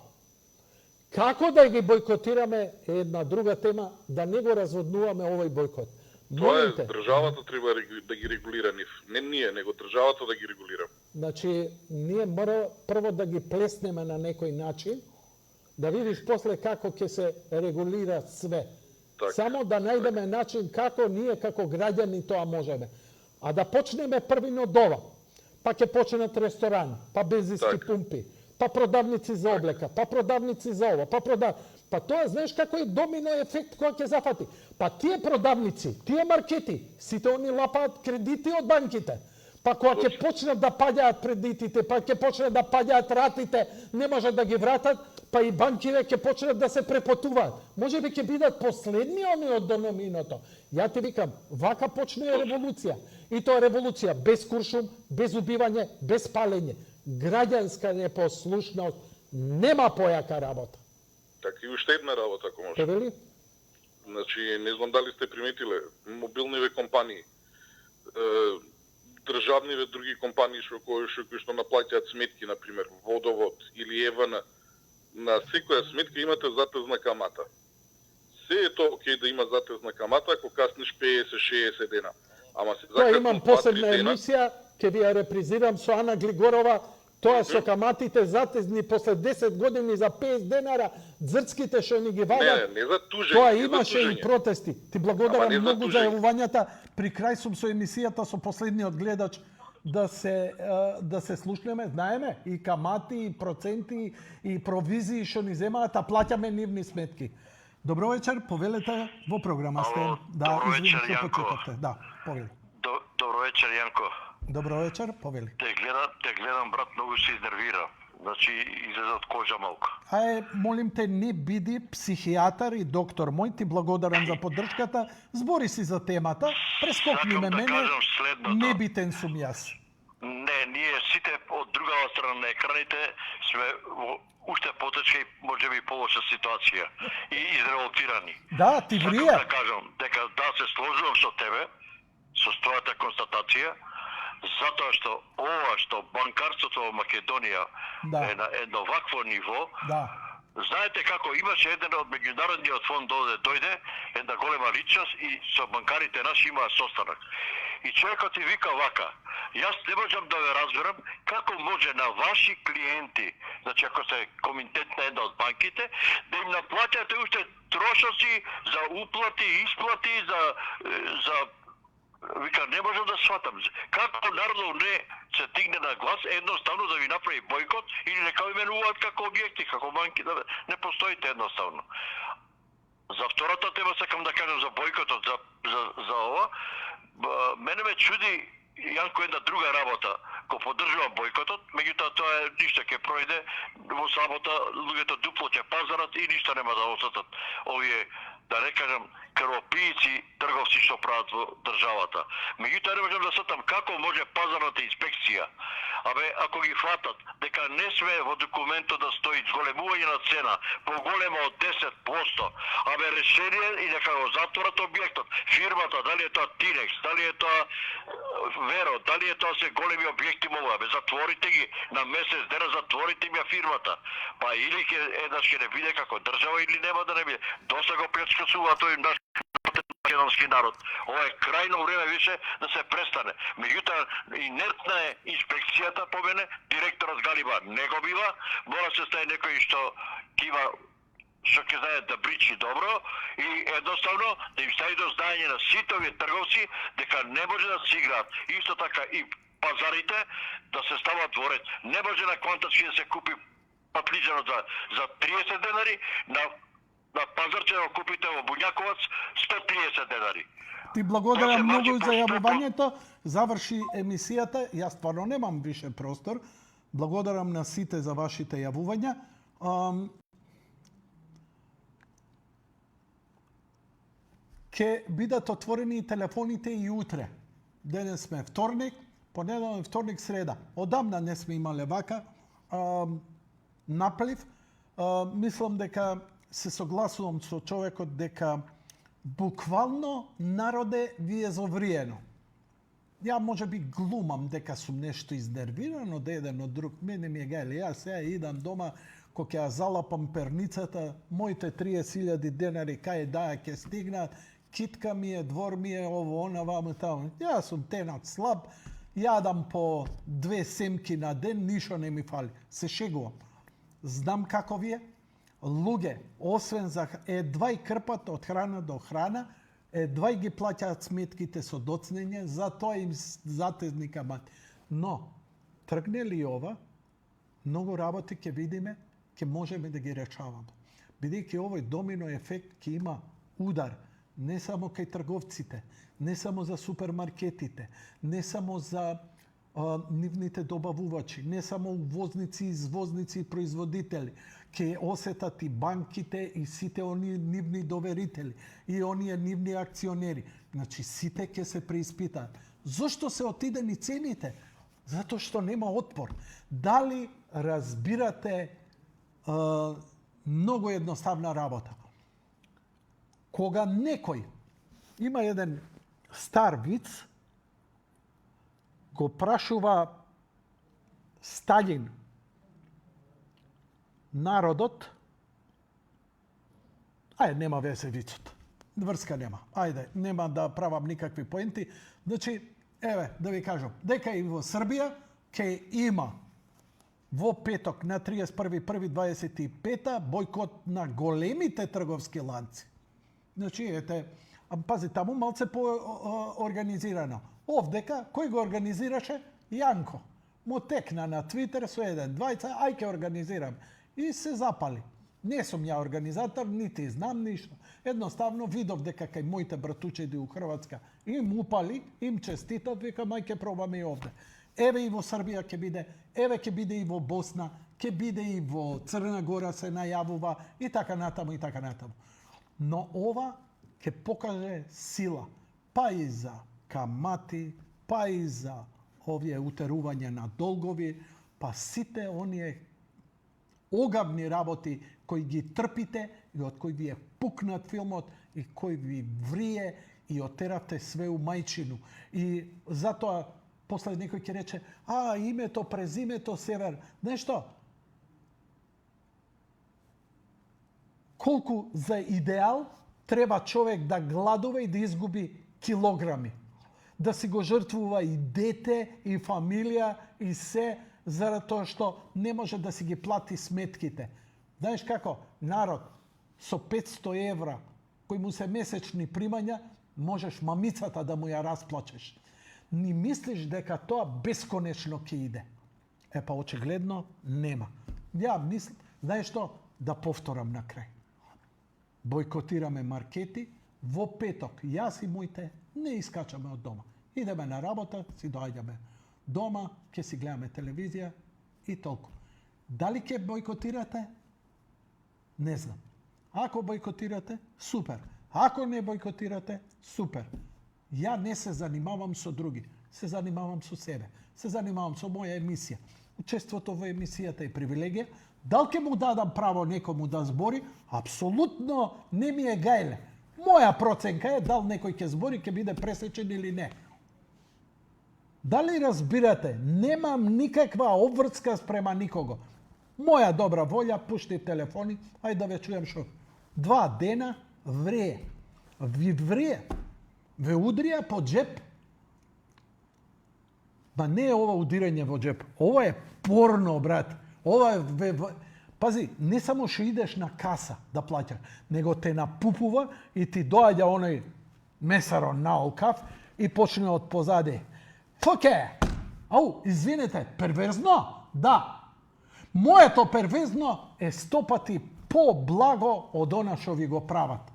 [SPEAKER 1] Како да ги бойкотираме е една друга тема, да не го разводнуваме овој бойкот.
[SPEAKER 19] Тоа е, државата треба да ги регулира нив. Не ние, него државата да ги регулира.
[SPEAKER 1] Значи, ние мора прво да ги плеснеме на некој начин, да видиш после како ќе се регулира све.
[SPEAKER 19] Так,
[SPEAKER 1] Само да најдеме начин како ние, како граѓани, тоа можеме. А да почнеме првино од ова. Па ќе почнат ресторани, па бензински пумпи, па продавници за облека, па продавници за ова, па тоа знаеш како е домино ефект кој ќе зафати. Па тие продавници, тие маркети, сите они лапаат кредити од банките. Па кога ќе почнат да паѓаат кредитите, па ќе почнат да паѓаат ратите, не можат да ги вратат, па и банките ќе почнат да се препотуваат. Може би ќе бидат последни они од доминото. Ја ти викам, вака почне револуција. И тоа е револуција без куршум, без убивање, без палење. Граѓанска непослушност, нема појака работа.
[SPEAKER 19] Така и уште една работа, ако може.
[SPEAKER 1] Вели?
[SPEAKER 19] Значи, не знам дали сте приметиле, мобилниве компании, државниве други компании кои што наплаќаат сметки, например, водовод или ЕВН, на секоја сметка имате затезна камата. Се е тоа окей да има затезна камата ако каснеш 50-60 дена. Ама се
[SPEAKER 1] Тоа имам посебна емисија, ќе ви ја репризирам со Ана Глигорова, тоа со каматите затезни после 10 години за 50 денара, дзрцките што ни ги валат.
[SPEAKER 19] Не за тужење.
[SPEAKER 1] Тоа имаше и протести. Ти благодарам
[SPEAKER 19] за
[SPEAKER 1] многу за
[SPEAKER 19] тужење.
[SPEAKER 1] јавувањата. При крај сум со емисијата со последниот гледач да се слушнеме, знаеме и камати, и проценти, и провизии што ни земаат, а плаќаме нивни сметки. Добро вечер, повелете во програма сте.
[SPEAKER 18] Добро вечер,
[SPEAKER 1] што
[SPEAKER 18] Јанко.
[SPEAKER 1] почетавте. Да, повели.
[SPEAKER 18] Добро вечер, Јанко.
[SPEAKER 1] Добро вечер, повели.
[SPEAKER 18] Те гледам, брат, многу се изнервира. Значи, излезе од кожа малку.
[SPEAKER 1] Молим те, не биди психијатар и доктор мој, ти благодарам за поддршката, збори си за темата, прескокни ме мене, небитен сум јас.
[SPEAKER 18] Не, ние сите од другава страна на екраните сме во уште потечка и може би полоша ситуација и изреволтирани.
[SPEAKER 1] Да, ти врие.
[SPEAKER 18] Сакам да кажам дека да се сложувам со тебе, со твојата констатација, затоа што ова што банкарството во Македонија е на едно вакво ниво. Знаете како имаше еден од меѓународниот фонд дојде, една голема личност и со банкарите наши имаа состанок. И човекот ти вика вака: јас не можам да ве разберам како може на ваши клиенти, значи ако се комитет на една од банките, да им наплаќате уште трошоци за уплати, исплати, за вика, не можам да сватам. Како народот не се тигне на глас, едноставно да ви направи бойкот или нека ви именуваат како објекти, како банки, да не постоите едноставно. За втората тема сакам да кажам за бойкотот, за ова. Мене ме чуди, Јанко, една друга работа. Ко поддржувам бойкотот, меѓутоа тоа е ништо ќе пројде, во сабота луѓето дупло ќе пазарат и ништо нема да осетат овие, да не кажам, крвопијци трговци што прават во државата. Меѓутоа не можам да сетам како може пазарната инспекција, ако ги фатат дека не све во документот да стои зголемување на цена поголема од 10%, решение и нека го затворат објектот. Фирмата, дали е тоа Тинекс, дали е тоа Веро, дали е тоа се големи објекти мова, затворите ги на месец дена, затворите ми ја фирмата. Па или еднаш ќе не биде како држава или нема да не биде. Доста го плячкасува тој наш македонски народ. Ова е крајно време више да се престане. Меѓутоа, инертна е инспекцијата по мене, директорот Галиба не го бива, мора се стаи некој што ќе знае да бричи добро и едноставно да им стави до знаење на сите овие трговци дека не може да се играат. Исто така и
[SPEAKER 16] пазарите да се стават во ред. Не може на квантачки да се купи патлиџано за 30 денари, на пазарче да купите во Буњаковац 130 денари.
[SPEAKER 1] Ти благодарам многу за јавувањето. Заврши емисијата. Јас стварно немам више простор. Благодарам на сите за вашите јавувања. Ке бидат отворени телефоните и утре. Денес сме вторник, понеделник, вторник, среда. Одамна не сме имале вака наплив. Мислам дека се согласувам со човекот дека буквално народе ви е зовриено. Ја може би глумам дека сум нешто изнервиран од еден од друг. Мене ми е гајле. Јас сега идам дома, кога ќе ја залапам перницата, моите 30.000 денари кај да ќе стигнат, китка ми е, двор ми е, ово, она, вамо, тамо. Јас сум тенат слаб, јадам по 2 семки на ден, ништо не ми фали. Се шегувам. Знам како ви е. Луѓе, освен за едва и крпат од храна до храна, едва и ги плаќаат сметките со доцнење, затоа им затезни камати. Но, тргне ли ова, многу работи ќе видиме, ќе можеме да ги решаваме. Бидејќи овој домино ефект ќе има удар не само кај трговците, не само за супермаркетите, не само за нивните добавувачи, не само увозници, извозници и производители, ќе осетат и банките и сите оние нивни доверители и оние нивни акционери. Значи сите ќе се преиспитаат. Зошто се отидени цените? Затоа што нема отпор. Дали разбирате многу едноставна работа? Кога некој има еден стар виц, го прашува Сталин народот, нема везе вицот. Врска нема. Ајде, нема да правам никакви поенти. Значи, еве, да ви кажам, дека и во Србија ќе има во петок на 31.1.25 бојкот на големите трговски ланци. Значи, ете, пази, таму малце по-организирано. Овдека, кој го организираше? Јанко. Му текна на Твитер со еден, двајца, ај ке организирам. И се запали. Не сум ја организатор, нити знам ништо. Едноставно видов дека кај моите братучеди у Хрватска им упали, им честитат, викам, ај ке пробаме и овде. Еве и во Србија ќе биде, еве ќе биде и во Босна, ќе биде и во Црна Гора се најавува и така натаму и така натаму. Но ова ќе покаже сила, па и за камати, па и за овие утерување на долгови, па сите оние огавни работи кои ги трпите и од кои ви е пукнат филмот и кои ви врие и отеравте све у мајчину. И затоа после некој ќе рече, името, презимето, Север. Знаеш што? Колку за идеал треба човек да гладува и да изгуби килограми. Да си го жртвува и дете, и фамилија, и се, заради тоа што не може да си ги плати сметките. Знаеш како? Народ со 500 евра, кои му се месечни примања, можеш мамицата да му ја расплачеш. Ни мислиш дека тоа бесконечно ќе иде? Па очигледно нема. Ја мислам, знаеш што? Да повторам на крај. Бойкотираме маркети, во петок јас и моите не искачаме од дома. Идеме на работа, си доаѓаме дома, ќе си гледаме телевизија и толку. Дали ќе бойкотирате? Не знам. Ако бойкотирате, супер. Ако не бойкотирате, супер. Ја не се занимавам со други, се занимавам со себе. Се занимавам со моја емисија. Учеството во емисијата е привилегија. Дал ќе му дадам право некому да збори? Апсолутно не ми е гајле. Моја проценка е дал некој ќе збори, ќе биде пресечен или не. Дали разбирате? Немам никаква обврска спрема никого. Моја добра волја, пушти телефони, ајде да ве чујам шо. 2 дена врее. Ви врее. Ве удрија по джеп. Ба не е ова удирање во джеп. Ова е порно, брат. Ова е... Пази, не само што идеш на каса да плаќаш, него те напупува и ти доаѓа оној месаро наолкав и почне од позади. Фоке! Ау, извинете, перверзно? Да. Моето перверзно е 100 пати по-благо од она што ви го прават.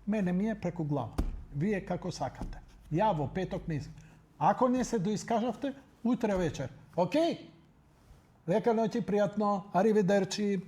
[SPEAKER 1] Мене ми е преку глава. Вие како сакате. Ја во петок мислам. Ако не се доискажавте, утре вечер. Океј? Лека ноќ и пријатно. Аривидерчи.